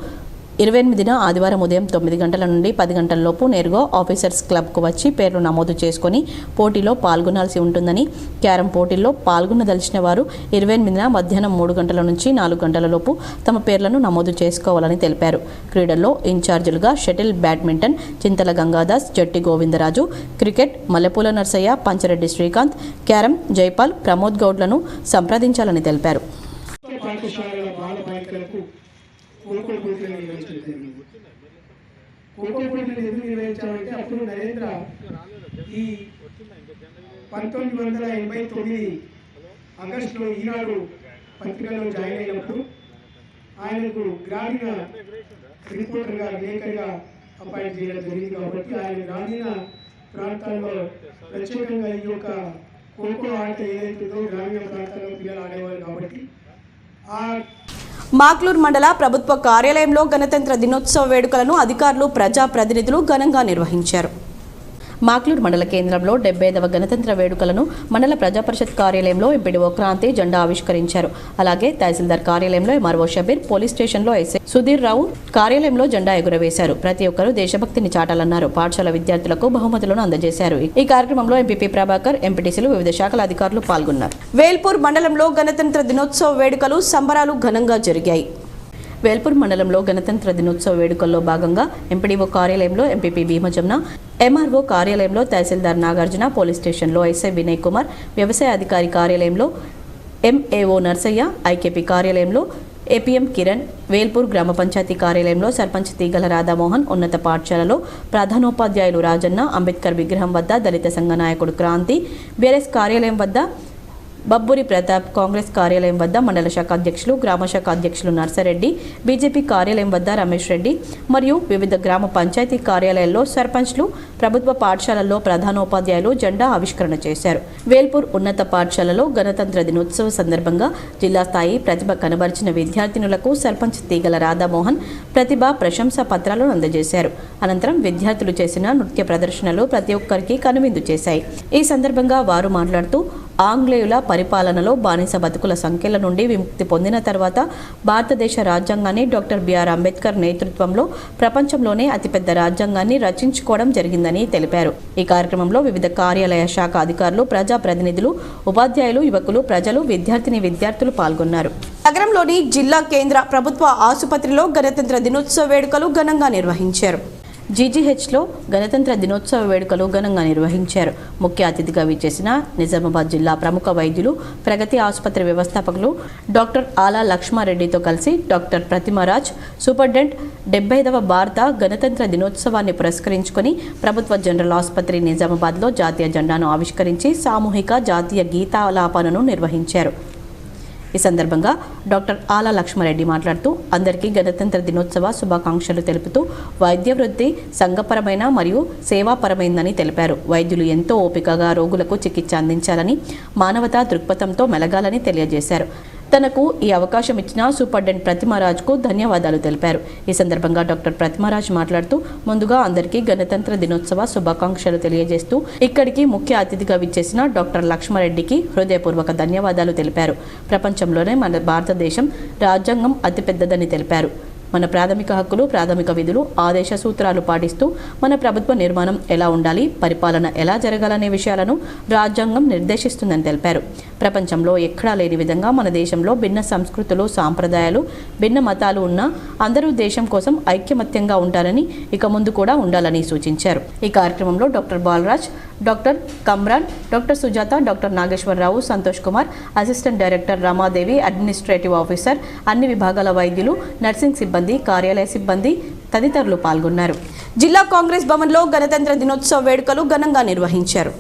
28న ఆదివారం ఉదయం 9 గంటల నుండి 10 గంటల లోపు నేరుగా ఆఫీసర్స్ క్లబ్కు వచ్చి పేర్లు నమోదు చేసుకుని పోటీలో పాల్గొనాల్సి ఉంటుందని, క్యారమ్ పోటీల్లో పాల్గొనదలిచిన వారు 28న మధ్యాహ్నం 3 గంటల నుంచి 4 గంటల లోపు తమ పేర్లను నమోదు చేసుకోవాలని తెలిపారు. క్రీడల్లో ఇన్ఛార్జీలుగా షటిల్, బ్యాడ్మింటన్ చింతల గంగాదాస్, జట్టి గోవిందరాజు, క్రికెట్ మల్లెపూల నర్సయ్య, పంచరెడ్డి శ్రీకాంత్, క్యారమ్ జైపాల్, ప్రమోద్ గౌడ్లను సంప్రదించాలని తెలిపారు. ఖోఖో పోటీలు నిర్వహించడం జరిగింది. ఖోఖో పోటీలు ఎందుకు నిర్వహించామంటే అప్పుడు నరేంద్ర ఈ 1989 ఆగస్టులో ఈనాడు పత్రికలో జాయిన్ అయినప్పుడు ఆయనకు గ్రామీణ రిపోర్టర్గా, విలేకరిగా అపాయింట్ చేయడం జరిగింది. కాబట్టి ఆయన గ్రామీణ ప్రాంతాల్లో ప్రత్యేకంగా ఈ యొక్క ఖోఖో ఆట ఏదైతుందో గ్రామీణ ప్రాంతాల్లో పిల్లలు ఆడేవారు. కాబట్టి మాక్లూర్ మండల ప్రభుత్వ కార్యాలయంలో గణతంత్ర దినోత్సవ వేడుకలను అధికారులు, ప్రజాప్రతినిధులు ఘనంగా నిర్వహించారు. మాక్లూర్ మండల కేంద్రంలో 75వ గణతంత్ర వేడుకలను మండల ప్రజాపరిషత్ కార్యాలయంలో ఎంపీడీఓ క్రాంతి జెండా ఆవిష్కరించారు. అలాగే తహసీల్దార్ కార్యాలయంలో ఎంఆర్ఓ షబీర్, పోలీస్ స్టేషన్లో ఎస్ఐ సుధీర్ రావు కార్యాలయంలో జెండా ఎగురవేశారు. ప్రతి ఒక్కరూ దేశభక్తిని చాటాలన్నారు. పాఠశాల విద్యార్థులకు బహుమతులను అందజేశారు. ఈ కార్యక్రమంలో ఎంపీపీ ప్రభాకర్, ఎంపీటీసీలు, వివిధ శాఖల అధికారులు పాల్గొన్నారు. వేల్పూర్ మండలంలో గణతంత్ర దినోత్సవ వేడుకలు సంబరాలు ఘనంగా జరిగాయి. వేల్పూర్ మండలంలో గణతంత్ర దినోత్సవ వేడుకల్లో భాగంగా ఎంపీడీఓ కార్యాలయంలో ఎంపీపీ భీమజమ్న, ఎంఆర్ఓ కార్యాలయంలో తహసీల్దార్ నాగార్జున, పోలీస్ స్టేషన్లో ఎస్ఐ వినయ్ కుమార్, వ్యవసాయ అధికారి కార్యాలయంలో ఎంఏఓ నర్సయ్య, ఐకేపీ కార్యాలయంలో ఏపీఎం కిరణ్, వేల్పూర్ గ్రామ పంచాయతీ కార్యాలయంలో సర్పంచ్ తీగల రాధామోహన్, ఉన్నత పాఠశాలలో ప్రధానోపాధ్యాయులు రాజన్న, అంబేద్కర్ విగ్రహం వద్ద దళిత సంఘ నాయకుడు క్రాంతి, బీఆర్ఎస్ కార్యాలయం వద్ద బబ్బూరి ప్రతాప్, కాంగ్రెస్ కార్యాలయం వద్ద మండల శాఖ అధ్యక్షులు, గ్రామ శాఖ అధ్యక్షులు నర్సరెడ్డి, బీజేపీ కార్యాలయం వద్ద రమేష్ రెడ్డి మరియు వివిధ గ్రామ పంచాయతీ కార్యాలయాల్లో సర్పంచ్లు, ప్రభుత్వ పాఠశాలల్లో ప్రధానోపాధ్యాయులు జెండా ఆవిష్కరణ చేశారు. వేల్పూర్ ఉన్నత పాఠశాలలో గణతంత్ర దినోత్సవ సందర్భంగా జిల్లా స్థాయి ప్రతిభ కనబరిచిన విద్యార్థినులకు సర్పంచ్ తీగల రాధామోహన్ ప్రతిభ ప్రశంసా పత్రాలను అందజేశారు. అనంతరం విద్యార్థులు చేసిన నృత్య ప్రదర్శనలు ప్రతి ఒక్కరికి కనువిందు చేశాయి. ఈ సందర్భంగా వారు మాట్లాడుతూ ఆంగ్లేయుల పరిపాలనలో బానిస బతుకుల సంఖ్యల నుండి విముక్తి పొందిన తర్వాత భారతదేశ రాజ్యాంగాన్ని డాక్టర్ బిఆర్ అంబేద్కర్ నేతృత్వంలో ప్రపంచంలోనే అతిపెద్ద రాజ్యాంగాన్ని రచించుకోవడం జరిగిందని తెలిపారు. ఈ కార్యక్రమంలో వివిధ కార్యాలయ శాఖ అధికారులు, ప్రజాప్రతినిధులు, ఉపాధ్యాయులు, యువకులు, ప్రజలు, విద్యార్థులు పాల్గొన్నారు. నగరంలోని జిల్లా కేంద్ర ప్రభుత్వ ఆసుపత్రిలో గణతంత్ర దినోత్సవ వేడుకలు ఘనంగా నిర్వహించారు. జీజీహెచ్లో గణతంత్ర దినోత్సవ వేడుకలు ఘనంగా నిర్వహించారు. ముఖ్య అతిథిగా విచ్చేసిన నిజామాబాద్ జిల్లా ప్రముఖ వైద్యులు, ప్రగతి ఆసుపత్రి వ్యవస్థాపకులు డాక్టర్ ఆలా లక్ష్మారెడ్డితో కలిసి డాక్టర్ ప్రతిమరాజ్, సూపరింటెండెంట్ 75వ భారత గణతంత్ర దినోత్సవాన్ని పురస్కరించుకొని ప్రభుత్వ జనరల్ ఆసుపత్రి నిజామాబాద్లో జాతీయ జెండాను ఆవిష్కరించి సామూహిక జాతీయ గీతాలాపనను నిర్వహించారు. ఈ సందర్భంగా డాక్టర్ ఆలా లక్ష్మారెడ్డి మాట్లాడుతూ అందరికీ గణతంత్ర దినోత్సవ శుభాకాంక్షలు తెలుపుతూ వైద్య వృత్తి సంఘపరమైన మరియు సేవాపరమైందని తెలిపారు. వైద్యులు ఎంతో ఓపికగా రోగులకు చికిత్స అందించాలని, మానవతా దృక్పథంతో మెలగాలని తెలియజేశారు. తనకు ఈ అవకాశం ఇచ్చిన సూపరింటెండెంట్ ప్రతిమరాజ్కు ధన్యవాదాలు తెలిపారు. ఈ సందర్భంగా డాక్టర్ ప్రతిమరాజ్ మాట్లాడుతూ ముందుగా అందరికీ గణతంత్ర దినోత్సవ శుభాకాంక్షలు తెలియజేస్తూ ఇక్కడికి ముఖ్య అతిథిగా విచ్చేసిన డాక్టర్ లక్ష్మారెడ్డికి హృదయపూర్వక ధన్యవాదాలు తెలిపారు. ప్రపంచంలోనే మన భారతదేశం రాజ్యాంగం అతిపెద్దదని తెలిపారు. మన ప్రాథమిక హక్కులు, ప్రాథమిక విధులు, ఆదేశ సూత్రాలు పాటిస్తూ మన ప్రభుత్వ నిర్మాణం ఎలా ఉండాలి, పరిపాలన ఎలా జరగాలనే విషయాలను రాజ్యాంగం నిర్దేశిస్తుందని తెలిపారు. ప్రపంచంలో ఎక్కడా లేని విధంగా మన దేశంలో భిన్న సంస్కృతులు, సాంప్రదాయాలు, భిన్న మతాలు ఉన్నా అందరూ దేశం కోసం ఐక్యమత్యంగా ఉంటారని, ఇక ముందు కూడా ఉండాలని సూచించారు. ఈ కార్యక్రమంలో doctor Balraj, doctor Kamran, doctor Sujatha, doctor Nageswara Rao, Santosh Kumar, assistant director Ramadevi, administrative officer, అన్ని విభాగాల వైద్యులు, నర్సింగ్ సిబ్బంది, కార్యాలయ సిబ్బంది తదితరులు పాల్గొన్నారు. జిల్లా కాంగ్రెస్ భవన్లో గణతంత్ర దినోత్సవ వేడుకలు ఘనంగా నిర్వహించారు.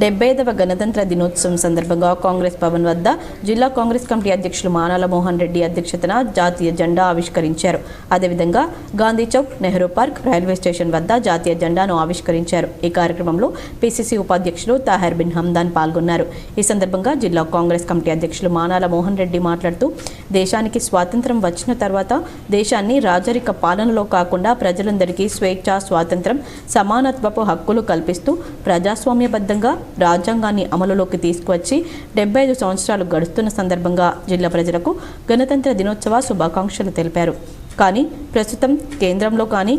75వ గణతంత్ర దినోత్సవం సందర్భంగా కాంగ్రెస్ భవన్ వద్ద జిల్లా కాంగ్రెస్ కమిటీ అధ్యక్షులు మానాల మోహన్ రెడ్డి అధ్యక్షతన జాతీయ జెండా ఆవిష్కరించారు. అదేవిధంగా Gandhi Chowk, Nehru park, railway station వద్ద జాతీయ జెండాను ఆవిష్కరించారు. ఈ కార్యక్రమంలో పిసిసి ఉపాధ్యక్షులు తాహెర్ బిన్ హమ్దాన్ పాల్గొన్నారు. ఈ సందర్భంగా జిల్లా కాంగ్రెస్ కమిటీ అధ్యక్షులు మానాల మోహన్ రెడ్డి మాట్లాడుతూ దేశానికి స్వాతంత్రం వచ్చిన తర్వాత దేశాన్ని రాజరిక పాలనలో కాకుండా ప్రజలందరికీ స్వేచ్ఛ, స్వాతంత్రం, సమానత్వపు హక్కులు కల్పిస్తూ ప్రజాస్వామ్యబద్ధంగా రాజ్యాంగాన్ని అమలులోకి తీసుకువచ్చి 75 సంవత్సరాలు గడుస్తున్న సందర్భంగా జిల్లా ప్రజలకు గణతంత్ర దినోత్సవ శుభాకాంక్షలు తెలిపారు. కానీ ప్రస్తుతం కేంద్రంలో కానీ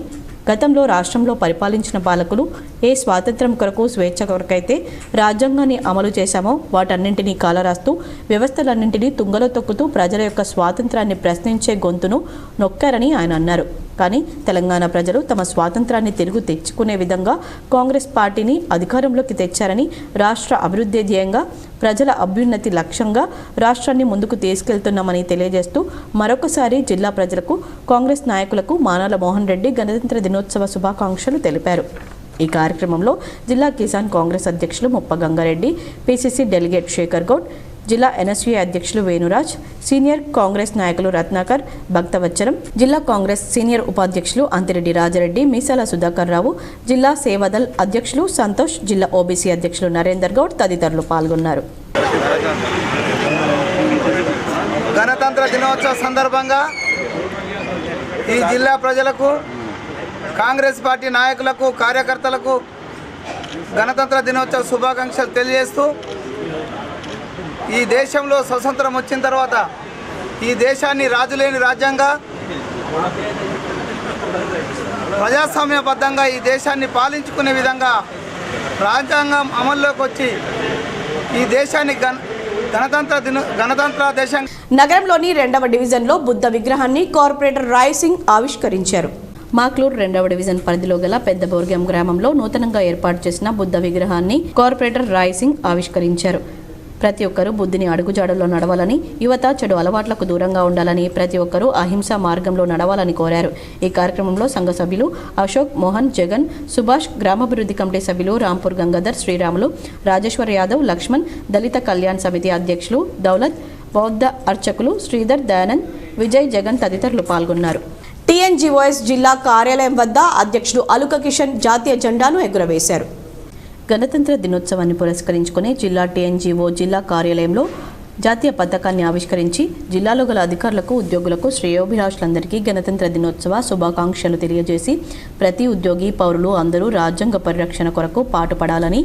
గతంలో రాష్ట్రంలో పరిపాలించిన పాలకులు ఏ స్వాతంత్రం కొరకు, స్వేచ్ఛ కొరకైతే రాజ్యాంగాన్ని అమలు చేశామో వాటన్నింటినీ కాలరాస్తూ వ్యవస్థలన్నింటినీ తుంగలో తొక్కుతూ ప్రజల యొక్క స్వాతంత్రాన్ని ప్రశ్నించే గొంతును నొక్కారని ఆయన అన్నారు. కానీ తెలంగాణ ప్రజలు తమ స్వాతంత్రాన్ని తిరిగి తెచ్చుకునే విధంగా కాంగ్రెస్ పార్టీని అధికారంలోకి తెచ్చారని, రాష్ట్ర అభివృద్ధి ధ్యేయంగా ప్రజల అభ్యున్నతి లక్ష్యంగా రాష్ట్రాన్ని ముందుకు తీసుకెళ్తున్నామని తెలియజేస్తూ మరొకసారి జిల్లా ప్రజలకు, కాంగ్రెస్ నాయకులకు మానాల మోహన్ రెడ్డి గణతంత్ర దినోత్సవ శుభాకాంక్షలు తెలిపారు. ఈ కార్యక్రమంలో జిల్లా కిసాన్ కాంగ్రెస్ అధ్యక్షులు ముప్ప గంగారెడ్డి, పిసిసి డెలిగేట్ శేఖర్ గౌడ్, జిల్లా ఎన్ఎస్యూ అధ్యక్షులు వేణురాజ్, సీనియర్ కాంగ్రెస్ నాయకులు రత్నాకర్, భక్తవచ్చరం, జిల్లా కాంగ్రెస్ సీనియర్ ఉపాధ్యక్షులు అంతిరెడ్డి రాజరెడ్డి, మీసాల సుధాకర్ రావు, జిల్లా సేవాదల్ అధ్యక్షులు సంతోష్, జిల్లా ఓబీసీ అధ్యక్షులు నరేందర్ గౌడ్ తదితరులు పాల్గొన్నారు. గణతంత్ర దినోత్సవ సందర్భంగా ఈ జిల్లా ప్రజలకు, కాంగ్రెస్ పార్టీ నాయకులకు, కార్యకర్తలకు గణతంత్ర దినోత్సవ శుభాకాంక్షలు తెలియజేస్తూ ఈ దేశంలో స్వతంత్రం వచ్చిన తర్వాత ఈ దేశాన్ని రాజులేని రాజ్యంగా, ప్రజాస్వామ్యబద్ధంగా ఈ దేశాన్ని పాలించుకునే విధంగా రాజ్యాంగం అమల్లోకి వచ్చి ఈ దేశాన్ని గణతంత్ర దేశం. నగరంలోని 2వ డివిజన్లో బుద్ధ విగ్రహాన్ని కార్పొరేటర్ రాయ్ సింగ్ ఆవిష్కరించారు. మాక్లూర్ 2వ డివిజన్ పరిధిలో గల పెద్ద బోర్గం గ్రామంలో నూతనంగా ఏర్పాటు చేసిన బుద్ధ విగ్రహాన్ని కార్పొరేటర్ రాయ్ సింగ్ ఆవిష్కరించారు. ప్రతి ఒక్కరూ బుద్ధిని అడుగుజాడల్లో నడవాలని, యువత చెడు అలవాట్లకు దూరంగా ఉండాలని, ప్రతి ఒక్కరూ అహింసా మార్గంలో నడవాలని కోరారు. ఈ కార్యక్రమంలో సంఘ సభ్యులు అశోక్, మోహన్, జగన్, సుభాష్, గ్రామాభివృద్ధి కమిటీ సభ్యులు రాంపూర్ గంగాధర్, శ్రీరాములు, రాజేశ్వర్ యాదవ్, లక్ష్మణ్, దళిత కళ్యాణ్ సమితి అధ్యక్షులు దౌలత్, బౌద్ధ అర్చకులు శ్రీధర్, దయానంద్, విజయ్, జగన్ తదితరులు పాల్గొన్నారు. టీఎన్జీఓఎస్ జిల్లా కార్యాలయం వద్ద అధ్యక్షుడు అలుక కిషన్ జాతీయ జెండాను ఎగురవేశారు. గణతంత్ర దినోత్సవాన్ని పురస్కరించుకుని జిల్లా టీఎన్జీఓ జిల్లా కార్యాలయంలో జాతీయ పతాకాన్ని ఆవిష్కరించి జిల్లాలో గల అధికారులకు, ఉద్యోగులకు, శ్రేయోభిలాషులందరికీ గణతంత్ర దినోత్సవ శుభాకాంక్షలు తెలియజేసి ప్రతి ఉద్యోగి, పౌరులు అందరూ రాజ్యాంగ పరిరక్షణ కొరకు పాటుపడాలని,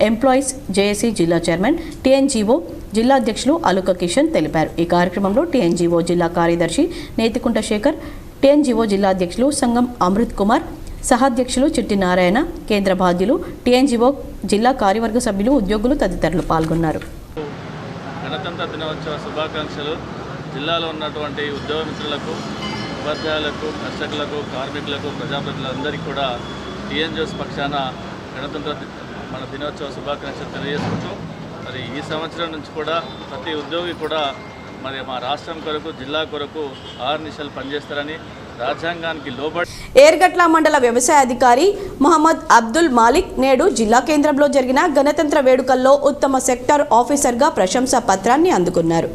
ఎంప్లాయీస్ జేఏసీ జిల్లా చైర్మన్ టీఎన్జీఓ జిల్లా అధ్యక్షులు అలుక కిషన్ తెలిపారు. ఈ కార్యక్రమంలో టీఎన్జీఓ జిల్లా కార్యదర్శి నేతికుంట శేఖర్, టీఎన్జీఓ జిల్లా అధ్యక్షులు సంగం అమృత్ కుమార్, సహాధ్యక్షులు చిట్టి నారాయణ, కేంద్ర బాధ్యులు, టీఎన్జీఓ జిల్లా కార్యవర్గ సభ్యులు, ఉద్యోగులు తదితరులు పాల్గొన్నారు. గణతంత్ర దినోత్సవ శుభాకాంక్షలు. జిల్లాలో ఉన్నటువంటి ఉద్యోగ మిత్రులకు, ఉపాధ్యాయులకు, కర్షకులకు, కార్మికులకు, ప్రజాప్రతినిధులందరికీ కూడా టీఎన్జీఓస్ పక్షాన గణతంత్ర దినోత్సవ శుభాకాంక్షలు తెలియజేసుకుంటూ మరి ఈ సంవత్సరం నుంచి కూడా ప్రతి ఉద్యోగి కూడా మరి మా రాష్ట్రం కొరకు, జిల్లా కొరకు ఆర్నిశలు పనిచేస్తారని, రాజ్యాంగానికి లోబడి. ఏర్గట్ల మండల వ్యవసాయ అధికారి మహమ్మద్ అబ్దుల్ మాలిక్ నేడు జిల్లా కేంద్రంలో జరిగిన గణతంత్ర వేడుకల్లో ఉత్తమ సెక్టార్ ఆఫీసర్గా ప్రశంసా పత్రాన్ని అందుకున్నారు.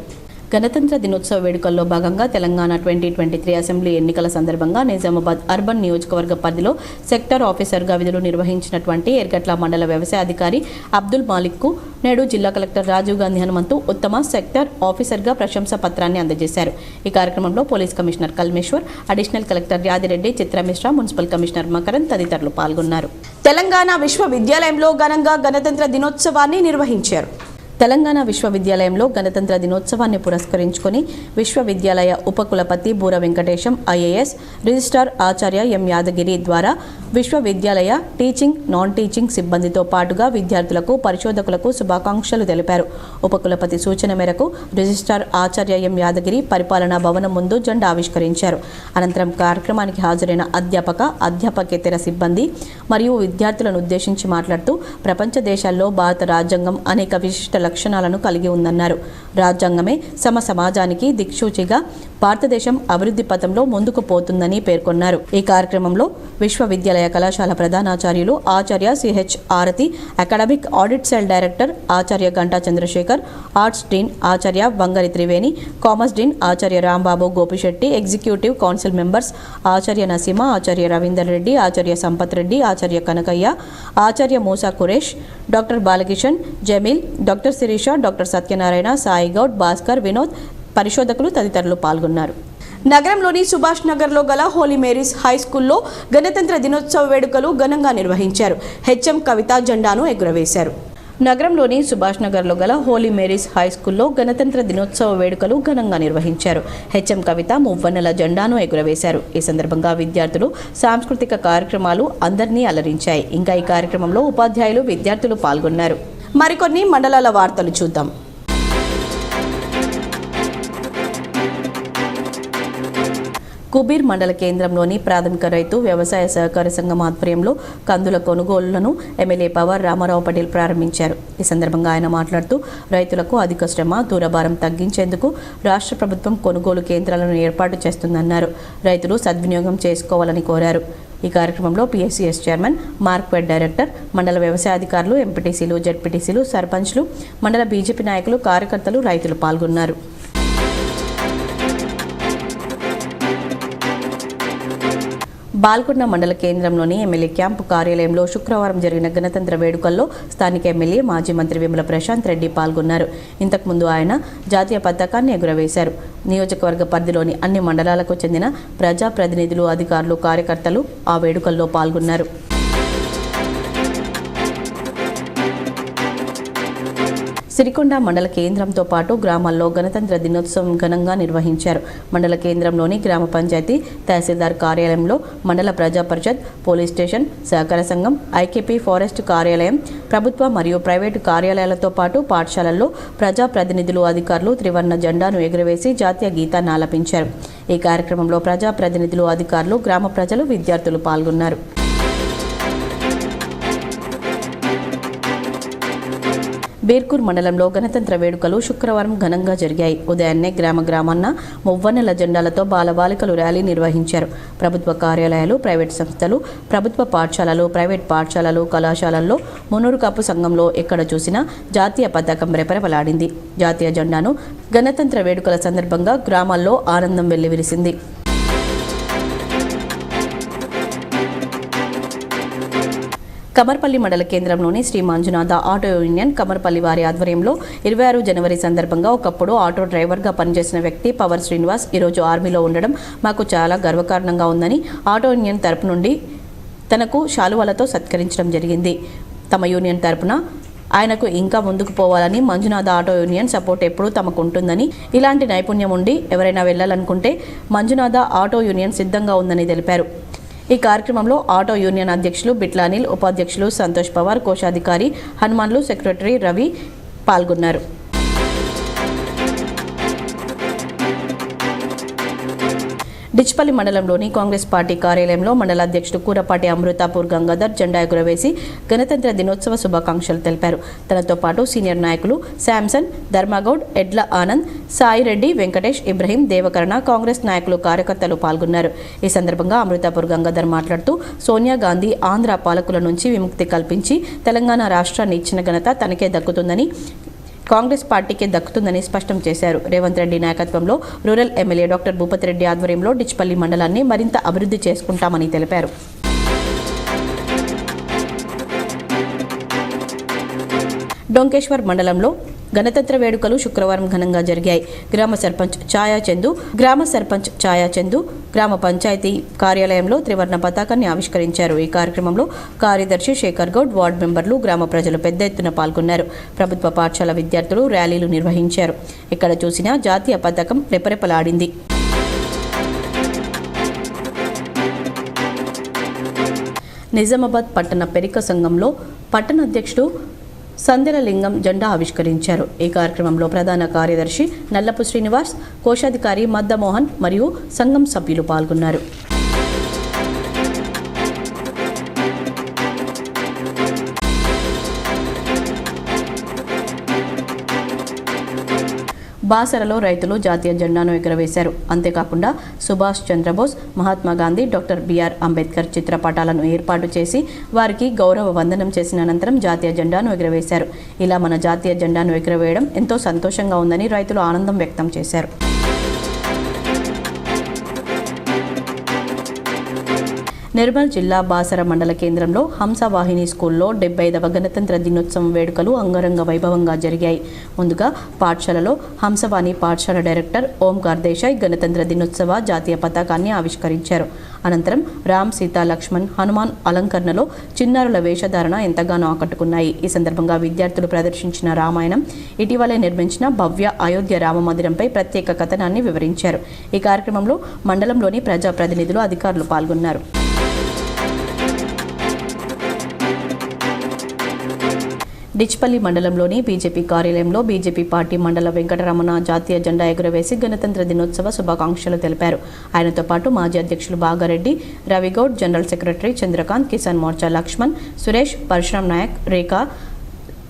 గణతంత్ర దినోత్సవ వేడుకల్లో భాగంగా తెలంగాణ 2023 అసెంబ్లీ ఎన్నికల సందర్భంగా నిజామాబాద్ అర్బన్ నియోజకవర్గ పరిధిలో సెక్టార్ ఆఫీసర్గా విధులు నిర్వహించినటువంటి ఏర్గట్ల మండల వ్యవసాయ అధికారి అబ్దుల్ మాలిక్కు నేడు జిల్లా కలెక్టర్ రాజీవ్ గాంధీ హనుమంతు ఉత్తమ సెక్టార్ ఆఫీసర్గా ప్రశంసా పత్రాన్ని అందజేశారు. ఈ కార్యక్రమంలో police commissioner Kalmeshwar, additional collector Yadireddy, Chitramishra, municipal commissioner Makaran తదితరులు పాల్గొన్నారు. తెలంగాణ విశ్వవిద్యాలయంలో ఘనంగా గణతంత్ర దినోత్సవాన్ని నిర్వహించారు. తెలంగాణ విశ్వవిద్యాలయంలో గణతంత్ర దినోత్సవాన్ని పురస్కరించుకొని విశ్వవిద్యాలయ ఉపకులపతి బూర వెంకటేశం ఐఏఎస్, రిజిస్ట్రార్ ఆచార్య ఎం యాదగిరి ద్వారా విశ్వవిద్యాలయ టీచింగ్, నాన్ టీచింగ్ సిబ్బందితో పాటుగా విద్యార్థులకు, పరిశోధకులకు శుభాకాంక్షలు తెలిపారు. ఉపకులపతి సూచన మేరకు రిజిస్ట్రార్ ఆచార్య ఎం యాదగిరి పరిపాలనా భవనం ముందు జెండా ఆవిష్కరించారు. అనంతరం కార్యక్రమానికి హాజరైన అధ్యాపకేతర సిబ్బంది మరియు విద్యార్థులను ఉద్దేశించి మాట్లాడుతూ ప్రపంచ దేశాల్లో భారత రాజ్యాంగం అనేక విశిష్ట లక్షణాలను కలిగి ఉందన్నారు. రాజ్యాంగమే సమాజానికి దిక్సూచిగా భారతదేశం అభివృద్ధి పథంలో ముందుకు పోతుందని పేర్కొన్నారు. ఈ కార్యక్రమంలో విశ్వవిద్యాలయ కళాశాల ప్రధానాచార్యులు ఆచార్య CH Aarathi, academic audit cell director ఆచార్య గంటా చంద్రశేఖర్, ఆర్ట్స్ డీన్ ఆచార్య వంగరి త్రివేణి, కామర్స్ డీన్ ఆచార్య Rambabu Gopishetty, executive council members ఆచార్య నసీమ, ఆచార్య రవీందర్ రెడ్డి, ఆచార్య సంపత్ రెడ్డి, ఆచార్య కనకయ్య, ఆచార్య Moosa Quresh, doctor Balakishan, Jameel, doctor Sirisha, doctor Satyanarayana, Sai Goud, Bhaskar, Vinod, పరిశోధకులు తదితరులు పాల్గొన్నారు. నగరంలోని సుభాష్ నగర్లో గల హోలీ మేరీస్ హై స్కూల్లో గణతంత్ర దినోత్సవ వేడుకలు ఘనంగా నిర్వహించారు. హెచ్ఎం కవిత జెండాను ఎగురవేశారు. నగరంలోని సుభాష్ నగర్లో గల హోలీ మేరీస్ హై స్కూల్లో గణతంత్ర దినోత్సవ వేడుకలు ఘనంగా నిర్వహించారు. హెచ్ఎం కవిత మువ్వన్నెల జెండాను ఎగురవేశారు. ఈ సందర్భంగా విద్యార్థులు సాంస్కృతిక కార్యక్రమాలు అందరినీ అలరించాయి. ఇంకా ఈ కార్యక్రమంలో ఉపాధ్యాయులు, విద్యార్థులు పాల్గొన్నారు. మరికొన్ని మండలాల వార్తలు చూద్దాం. కుబీర్ మండల కేంద్రంలోని ప్రాథమిక రైతు వ్యవసాయ సహకార సంఘం ఆధ్వర్యంలో కందుల కొనుగోలులను ఎమ్మెల్యే పవర్ రామారావు పటేల్ ప్రారంభించారు. ఈ సందర్భంగా ఆయన మాట్లాడుతూ రైతులకు అధిక శ్రమ, దూరభారం తగ్గించేందుకు రాష్ట్ర ప్రభుత్వం కొనుగోలు కేంద్రాలను ఏర్పాటు చేస్తుందన్నారు. రైతులు సద్వినియోగం చేసుకోవాలని కోరారు. ఈ కార్యక్రమంలో పిఎస్సిఎస్ చైర్మన్, మార్క్వెడ్ డైరెక్టర్, మండల వ్యవసాయ అధికారులు, ఎంపీటీసీలు, జెడ్పీటీసీలు, సర్పంచ్లు, మండల బీజేపీ నాయకులు, కార్యకర్తలు, రైతులు పాల్గొన్నారు. బాల్కొండ మండల కేంద్రంలోని ఎమ్మెల్యే క్యాంపు కార్యాలయంలో శుక్రవారం జరిగిన గణతంత్ర వేడుకల్లో స్థానిక ఎమ్మెల్యే, మాజీ మంత్రి వేముల ప్రశాంత్ రెడ్డి పాల్గొన్నారు. ఇంతకుముందు ఆయన జాతీయ పతాకాన్ని ఎగురవేశారు. నియోజకవర్గ పరిధిలోని అన్ని మండలాలకు చెందిన ప్రజాప్రతినిధులు, అధికారులు, కార్యకర్తలు ఆ వేడుకల్లో పాల్గొన్నారు. సిరికొండ మండల కేంద్రంతో పాటు గ్రామాల్లో గణతంత్ర దినోత్సవం ఘనంగా నిర్వహించారు. మండల కేంద్రంలోని గ్రామ పంచాయతీ, తహసీల్దార్ కార్యాలయంలో మండల ప్రజా పరిషత్, పోలీస్ స్టేషన్, సహకార సంఘం, ఐకేపీ ఫారెస్ట్ కార్యాలయం, ప్రభుత్వ మరియు ప్రైవేటు కార్యాలయాలతో పాటు పాఠశాలల్లో ప్రజాప్రతినిధులు, అధికారులు త్రివర్ణ జెండాను ఎగురవేసి జాతీయ గీతాన్ని ఆలపించారు. ఈ కార్యక్రమంలో ప్రజాప్రతినిధులు, అధికారులు, గ్రామ ప్రజలు, విద్యార్థులు పాల్గొన్నారు. బేర్కూర్ మండలంలో గణతంత్ర వేడుకలు శుక్రవారం ఘనంగా జరిగాయి. ఉదయాన్నే గ్రామాన్న మువ్వన్నెల జెండాలతో బాలబాలికలు ర్యాలీ నిర్వహించారు. ప్రభుత్వ కార్యాలయాలు, ప్రైవేట్ సంస్థలు, ప్రభుత్వ పాఠశాలలు, ప్రైవేట్ పాఠశాలలు, కళాశాలల్లో, మున్నూరు కాపు సంఘంలో ఎక్కడ చూసినా జాతీయ పతాకం రెపరెపలాడింది. జాతీయ జెండాను గణతంత్ర వేడుకల సందర్భంగా గ్రామాల్లో ఆనందం వెల్లివిరిసింది. కమర్పల్లి మండల కేంద్రంలోని శ్రీ మంజునాథ ఆటో యూనియన్ కమర్పల్లి వారి ఆధ్వర్యంలో 26 జనవరి సందర్భంగా ఒకప్పుడు ఆటో డ్రైవర్గా పనిచేసిన వ్యక్తి పవర్ శ్రీనివాస్ ఈరోజు ఆర్మీలో ఉండడం మాకు చాలా గర్వకారణంగా ఉందని ఆటో యూనియన్ తరపు నుండి తనకు శాలువాలతో సత్కరించడం జరిగింది. తమ యూనియన్ తరపున ఆయనకు ఇంకా ముందుకు పోవాలని, మంజునాథ ఆటో యూనియన్ సపోర్ట్ ఎప్పుడూ తమకు ఉంటుందని, ఇలాంటి నైపుణ్యం ఉండి ఎవరైనా వెళ్లాలనుకుంటే మంజునాథ ఆటో యూనియన్ సిద్ధంగా ఉందని తెలిపారు. ఈ కార్యక్రమంలో ఆటో యూనియన్ అధ్యక్షులు బిట్లానిల్, ఉపాధ్యక్షులు సంతోష్ పవార్, కోశాధికారి హనుమాన్లు, సెక్రటరీ రవి పాల్గొన్నారు. డిచ్పల్లి మండలంలోని కాంగ్రెస్ పార్టీ కార్యాలయంలో మండల అధ్యక్షుడు కూరపాటి అమృతాపూర్ గంగాధర్ జెండా ఎగురవేసి గణతంత్ర దినోత్సవ శుభాకాంక్షలు తెలిపారు. తనతో పాటు సీనియర్ నాయకులు శాంసన్, ధర్మగౌడ్, ఎడ్ల ఆనంద్, సాయిరెడ్డి, వెంకటేష్, ఇబ్రహీం, దేవకరణ, కాంగ్రెస్ నాయకులు, కార్యకర్తలు పాల్గొన్నారు. ఈ సందర్భంగా అమృతాపూర్ గంగాధర్ మాట్లాడుతూ సోనియా గాంధీ ఆంధ్ర పాలకుల నుంచి విముక్తి కల్పించి తెలంగాణ రాష్ట్రాన్ని ఇచ్చిన ఘనత తనకే దక్కుతుందని, కాంగ్రెస్ పార్టీకి దక్కుతుందని స్పష్టం చేశారు. రేవంత్ రెడ్డి నాయకత్వంలో rural MLA doctor Bhupathi Reddy ఆధ్వర్యంలో డిచ్పల్లి మండలాన్ని మరింత అభివృద్ధి చేసుకుంటామని తెలిపారు. డొంకేశ్వర్ మండలంలో గణతంత్ర వేడుకలు శుక్రవారం ఘనంగా జరిగాయి. గ్రామ సర్పంచ్ ఛాయా చందు గ్రామ పంచాయతీ కార్యాలయంలో త్రివర్ణ పతాకాన్ని ఆవిష్కరించారు. ఈ కార్యక్రమంలో కార్యదర్శి శేఖర్ గౌడ్, వార్డు మెంబర్లు, గ్రామ ప్రజలు పెద్ద ఎత్తున పాల్గొన్నారు. ప్రభుత్వ పాఠశాల విద్యార్థులు ర్యాలీలు నిర్వహించారు. ఇక్కడ చూసినా జాతీయ పతాకం రెపరెపలాడింది. నిజామాబాద్ పట్టణ పెరిక సంఘంలో పట్టణ అధ్యక్షుడు సందెల లింగం జెండా ఆవిష్కరించారు. ఈ కార్యక్రమంలో ప్రధాన కార్యదర్శి నల్లపు శ్రీనివాస్, కోశాధికారి మద్దమోహన్ మరియు సంఘం సభ్యులు పాల్గొన్నారు. బాసరలో రైతులు జాతీయ జెండాను ఎగురవేశారు. అంతేకాకుండా సుభాష్ చంద్రబోస్, మహాత్మా గాంధీ, డాక్టర్ బిఆర్ అంబేద్కర్ చిత్రపటాలను ఏర్పాటు చేసి వారికి గౌరవ వందనం చేసిన అనంతరం జాతీయ జెండాను ఎగురవేశారు. ఇలా మన జాతీయ జెండాను ఎగురవేయడం ఎంతో సంతోషంగా ఉందని రైతులు ఆనందం వ్యక్తం చేశారు. నిర్మల్ జిల్లా బాసర మండల కేంద్రంలో హంసవాహిని స్కూల్లో 75వ గణతంత్ర దినోత్సవం వేడుకలు అంగరంగ వైభవంగా జరిగాయి. ముందుగా పాఠశాలలో హంసవాణి పాఠశాల డైరెక్టర్ ఓంకార్ దేశాయ్ గణతంత్ర దినోత్సవ జాతీయ పతాకాన్ని ఆవిష్కరించారు. అనంతరం రామ్, సీతా, లక్ష్మణ్, హనుమాన్ అలంకరణలో చిన్నారుల వేషధారణ ఎంతగానో ఆకట్టుకున్నాయి. ఈ సందర్భంగా విద్యార్థులు ప్రదర్శించిన రామాయణం, ఇటీవలే నిర్మించిన భవ్య అయోధ్య రామ మందిరంపై ప్రత్యేక కథనాన్ని వివరించారు. ఈ కార్యక్రమంలో మండలంలోని ప్రజాప్రతినిధులు, అధికారులు పాల్గొన్నారు. డిచ్పల్లి మండలంలోని బీజేపీ కార్యాలయంలో బీజేపీ పార్టీ మండల వెంకటరమణ జాతీయ జెండా ఎగురవేసి గణతంత్ర దినోత్సవ శుభాకాంక్షలు తెలిపారు. ఆయనతో పాటు మాజీ అధ్యక్షులు బాగారెడ్డి, రవిగౌడ్, జనరల్ సెక్రటరీ చంద్రకాంత్, కిసాన్ మోర్చా లక్ష్మణ్, సురేష్, పరశురామ్ నాయక్, రేఖా,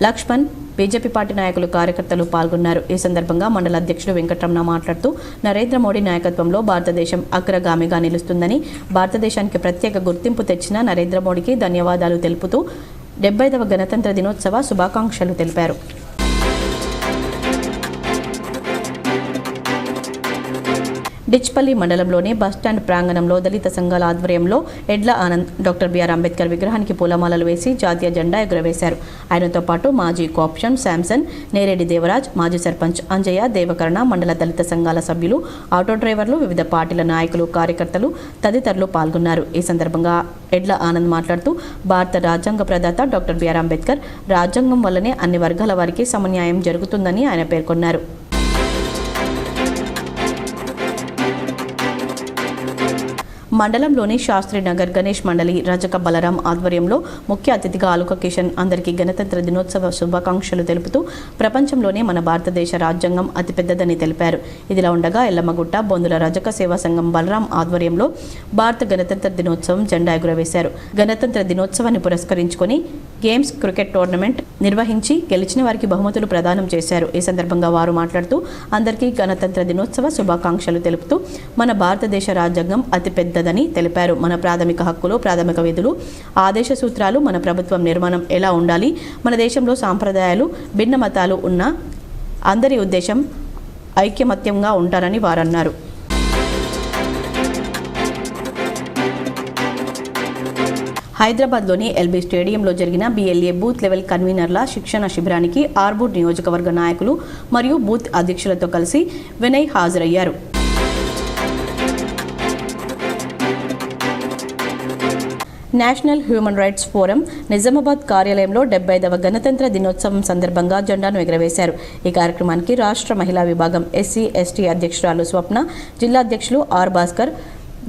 లక్ష్మణ్, బీజేపీ పార్టీ నాయకులు, కార్యకర్తలు పాల్గొన్నారు. ఈ సందర్భంగా మండల అధ్యక్షులు వెంకటరమణ మాట్లాడుతూ నరేంద్ర మోడీ నాయకత్వంలో భారతదేశం అగ్రగామిగా నిలుస్తుందని, భారతదేశానికి ప్రత్యేక గుర్తింపు తెచ్చిన నరేంద్ర మోడీకి ధన్యవాదాలు తెలుపుతూ 75వ గణతంత్ర దినోత్సవ శుభాకాంక్షలు తెలిపారు. డిచ్పల్లి మండలంలోని బస్టాండ్ ప్రాంగణంలో దళిత సంఘాల ఆధ్వర్యంలో ఎడ్ల ఆనంద్ డాక్టర్ బిఆర్ అంబేద్కర్ విగ్రహానికి పూలమాలలు వేసి జాతీయ జెండా ఎగురవేశారు. ఆయనతో పాటు మాజీ కోఆప్షన్ శాంసన్, నేరెడ్డి దేవరాజ్, మాజీ సర్పంచ్ అంజయ్య, దేవకరణ, మండల దళిత సంఘాల సభ్యులు, ఆటో డ్రైవర్లు, వివిధ పార్టీల నాయకులు, కార్యకర్తలు తదితరులు పాల్గొన్నారు. ఈ సందర్భంగా ఎడ్ల ఆనంద్ మాట్లాడుతూ భారత రాజ్యాంగ ప్రదాత డాక్టర్ బిఆర్ అంబేద్కర్ రాజ్యాంగం వల్లనే అన్ని వర్గాల వారికి సమన్యాయం జరుగుతుందని ఆయన పేర్కొన్నారు. మండలంలోని శాస్త్రి నగర్ గణేష్ మండలి రజక బలరాం ఆధ్వర్యంలో ముఖ్య అతిథిగా ఆలుక కిషన్ అందరికీ గణతంత్ర దినోత్సవ శుభాకాంక్షలు తెలుపుతూ ప్రపంచంలోనే మన భారతదేశ రాజ్యాంగం అతిపెద్దదని తెలిపారు. ఇదిలా ఉండగా ఎల్లమ్మగుట్ట బొందుల రజక సేవా సంఘం బలరాం ఆధ్వర్యంలో భారత గణతంత్ర దినోత్సవం జెండా ఎగురవేశారు. గణతంత్ర దినోత్సవాన్ని పురస్కరించుకొని గేమ్స్, క్రికెట్ టోర్నమెంట్ నిర్వహించి గెలిచిన వారికి బహుమతులు ప్రదానం చేశారు. ఈ సందర్భంగా వారు మాట్లాడుతూ అందరికీ గణతంత్ర దినోత్సవ శుభాకాంక్షలు తెలుపుతూ మన భారతదేశ రాజ్యాంగం అతిపెద్దదని తెలిపారు. మన ప్రాథమిక హక్కులు, ప్రాథమిక విధులు, ఆదేశ సూత్రాలు, మన ప్రభుత్వం నిర్మాణం ఎలా ఉండాలి, మన దేశంలో సాంప్రదాయాలు, భిన్న మతాలు ఉన్న అందరి ఉద్దేశం ఐక్యమత్యంగా ఉంటారని వారన్నారు. హైదరాబాద్లోని ఎల్బీ స్టేడియంలో జరిగిన BLA బూత్ లెవెల్ కన్వీనర్ల శిక్షణ శిబిరానికి ఆర్బూర్ నియోజకవర్గ నాయకులు మరియు బూత్ అధ్యక్షులతో కలిసి వినయ్ హాజరయ్యారు. National human rights forum Nizamabad కార్యాలయంలో 75వ గణతంత్ర దినోత్సవం సందర్భంగా జెండాను ఎగురవేశారు. ఈ కార్యక్రమానికి రాష్ట్ర మహిళా విభాగం SC/ST అధ్యక్షురాలు స్వప్న, జిల్లా అధ్యక్షులు ఆర్ భాస్కర్,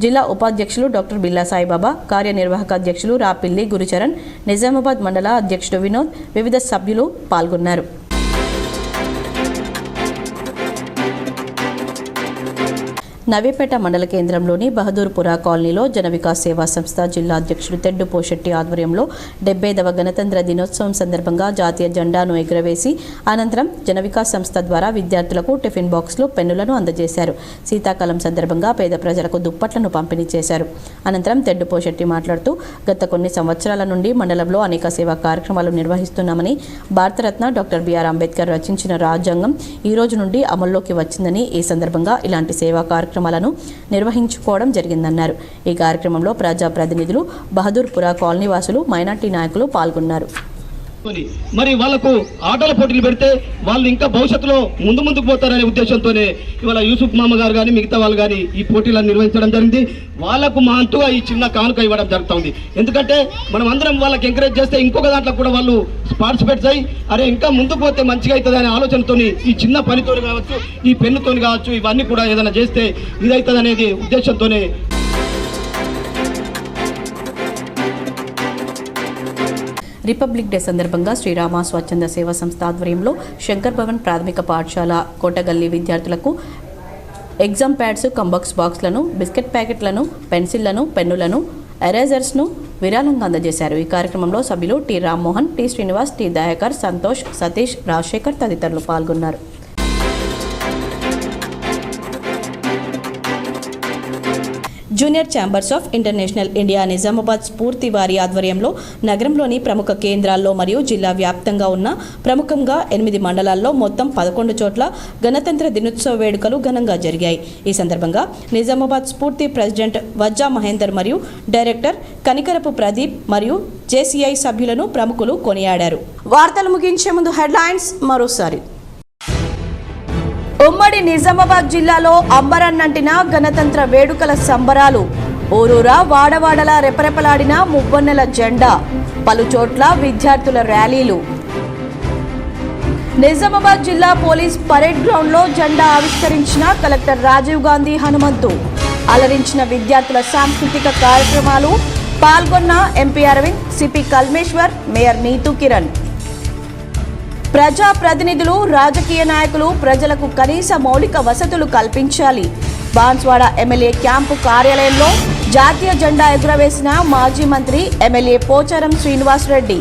జిల్లా ఉపాధ్యక్షులు డాక్టర్ బిల్లా సాయిబాబా, కార్యనిర్వాహక అధ్యక్షులు రాపిల్లి గురుచరణ్, నిజామాబాద్ మండల అధ్యక్షుడు వినోద్, వివిధ సభ్యులు పాల్గొన్నారు. నవీపేట మండల కేంద్రంలోని బహదూర్పురా కాలనీలో జన వికాస్ సేవా సంస్థ జిల్లా అధ్యక్షుడు తెడ్డు పోషెట్టి ఆధ్వర్యంలో 75వ గణతంత్ర దినోత్సవం సందర్భంగా జాతీయ జెండాను ఎగురవేసి అనంతరం జన వికాస్ సంస్థ ద్వారా విద్యార్థులకు టిఫిన్ బాక్స్లు, పెన్నులను అందజేశారు. శీతాకాలం సందర్భంగా పేద ప్రజలకు దుప్పట్లను పంపిణీ చేశారు. అనంతరం తెడ్డు పోషెట్టి మాట్లాడుతూ గత కొన్ని సంవత్సరాల నుండి మండలంలో అనేక సేవా కార్యక్రమాలు నిర్వహిస్తున్నామని, భారతరత్న డాక్టర్ బిఆర్ అంబేద్కర్ రచించిన రాజ్యాంగం ఈ రోజు నుండి అమల్లోకి వచ్చిందని, ఈ సందర్భంగా ఇలాంటి సేవా కార్యక్రమాలను నిర్వహించుకోవడం జరిగిందన్నారు. ఈ కార్యక్రమంలో ప్రజాప్రతినిధులు, బహదూర్పురా కాలనీ వాసులు, మైనార్టీ నాయకులు పాల్గొన్నారు. మరి వాళ్ళకు ఆటల పోటీలు పెడితే వాళ్ళు ఇంకా భవిష్యత్తులో ముందుకు పోతారనే ఉద్దేశంతోనే ఇవాళ యూసుఫ్ మామ గారు కానీ మిగతా వాళ్ళు కానీ ఈ పోటీలను నిర్వహించడం జరిగింది. వాళ్ళకు మా అంతుగా ఈ చిన్న కానుక ఇవ్వడం జరుగుతుంది. ఎందుకంటే మనం అందరం వాళ్ళకి ఎంకరేజ్ చేస్తే ఇంకొక దాంట్లో కూడా వాళ్ళు పార్టిసిపేట్స్ అయ్యి అరే ఇంకా ముందుకు పోతే మంచిగా అవుతుంది అనే ఆలోచనతో ఈ చిన్న పనితో కావచ్చు, ఈ పెన్నుతో కావచ్చు, ఇవన్నీ కూడా ఏదైనా చేస్తే ఇదవుతుంది అనేది ఉద్దేశంతోనే రిపబ్లిక్ డే సందర్భంగా శ్రీరామ స్వచ్ఛంద సేవా సంస్థ ఆధ్వర్యంలో శంకర్ భవన్ ప్రాథమిక పాఠశాల కోటగల్లి విద్యార్థులకు ఎగ్జామ్ ప్యాడ్స్, కంబాక్స్ బాక్స్లను, బిస్కెట్ ప్యాకెట్లను, పెన్సిళ్లను, పెన్నులను, ఎరేజర్స్ను విరాళంగా అందజేశారు. ఈ కార్యక్రమంలో సభ్యులు T Rammohan, T Srinivas, T Dayakar, Santosh, Satish, Rajasekhar తదితరులు పాల్గొన్నారు. Junior chambers of international India Nizamabad స్ఫూర్తి వారి ఆధ్వర్యంలో నగరంలోని ప్రముఖ కేంద్రాల్లో మరియు జిల్లా వ్యాప్తంగా ఉన్న ప్రముఖంగా 8 మండలాల్లో మొత్తం 11 చోట్ల గణతంత్ర దినోత్సవ వేడుకలు ఘనంగా జరిగాయి. ఈ సందర్భంగా నిజామాబాద్ స్ఫూర్తి ప్రెసిడెంట్ వజ్జా మహేందర్ మరియు డైరెక్టర్ కనికరపు ప్రదీప్ మరియు JCI సభ్యులను ప్రముఖులు కొనియాడారు. వార్తలు ముగించే ముందు హెడ్లైన్స్ మరోసారి. ఉమ్మడి నిజామాబాద్ జిల్లాలో అంబరన్నంటిన గణతంత్ర వేడుకల సంబరాలు. ఊరూరా వాడవాడలా రెపరెపలాడిన మువ్వన్నెల జెండా. పలుచోట్ల విద్యార్థుల ర్యాలీలు. నిజామాబాద్ జిల్లా పోలీస్ పరేడ్ గ్రౌండ్లో జెండా ఆవిష్కరించిన కలెక్టర్ రాజీవ్ గాంధీ హనుమంతు. అలరించిన విద్యార్థుల సాంస్కృతిక కార్యక్రమాలు. పాల్గొన్న MP Arvind, CP Kalmeshwar, mayor Neethu Kiran. ప్రజా ప్రతినిధులు, రాజకీయ నాయకులు ప్రజలకు కనీస మౌలిక వసతులు కల్పించాలి. బాన్స్వాడ ఎమ్మెల్యే క్యాంపు కార్యాలయంలో జాతీయ జెండా ఎగురవేసిన మాజీ మంత్రి ఎమ్మెల్యే పోచారం శ్రీనివాస్ రెడ్డి.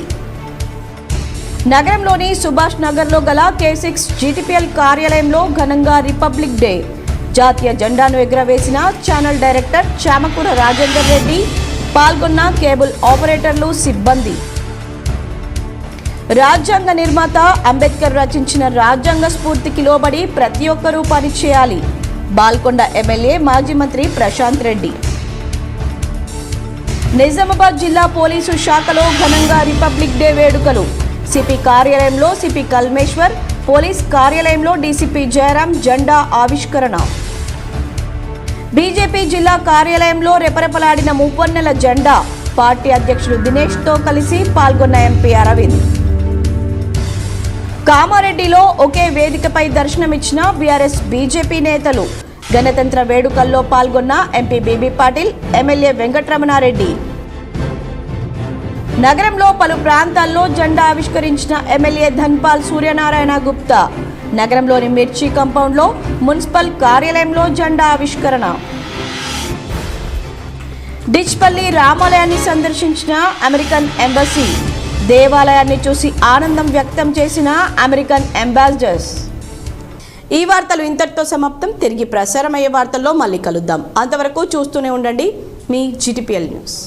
నగరంలోని సుభాష్ నగర్లో గల K6 GTPL కార్యాలయంలో ఘనంగా రిపబ్లిక్ డే. జాతీయ జెండాను ఎగురవేసిన ఛానల్ డైరెక్టర్ చామకూర రాజేందర్ రెడ్డి. పాల్గొన్న కేబుల్ ఆపరేటర్లు, సిబ్బంది. రాజ్యాంగ నిర్మాత అంబేద్కర్ రచించిన రాజ్యాంగ స్ఫూర్తికి లోబడి ప్రతి ఒక్కరూ పనిచేయాలి. బాల్కొండ ఎమ్మెల్యే మాజీ మంత్రి ప్రశాంత్ రెడ్డి. నిజామాబాద్ జిల్లా పోలీసు శాఖలో ఘనంగా రిపబ్లిక్ డే వేడుకలు. CP కార్యాలయంలో CP కల్మేశ్వర్, పోలీస్ కార్యాలయంలో DCP జయరాం జెండా ఆవిష్కరణ. బీజేపీ జిల్లా కార్యాలయంలో రెపరెపలాడిన మువ్వన్నెల జెండా. పార్టీ అధ్యక్షుడు దినేష్తో కలిసి పాల్గొన్న MP అరవింద్. కామారెడ్డిలో ఒకే వేదికపై దర్శనమిచ్చిన BRS BJP నేతలు. గణతంత్ర వేడుకల్లో పాల్గొన్న MP BB Patil, MLA Venkataramana Reddy. నగరంలో పలు ప్రాంతాల్లో జెండా ఆవిష్కరించిన ఎమ్మెల్యే ధన్పాల్ సూర్యనారాయణ గుప్తా. నగరంలోని మిర్చి కాంపౌండ్లో మున్సిపల్ కార్యాలయంలో జెండా ఆవిష్కరణ. డిచ్పల్లి రామాలయాన్ని సందర్శించిన అమెరికన్ ఎంబసీ. దేవాలయాన్ని చూసి ఆనందం వ్యక్తం చేసిన అమెరికన్ అంబాసిడర్స్. ఈ వార్తలు ఇంతటితో సమాప్తం. తిరిగి ప్రసారమయ్యే వార్తల్లో మళ్ళీ కలుద్దాం. అంతవరకు చూస్తూనే ఉండండి మీ GTPL న్యూస్.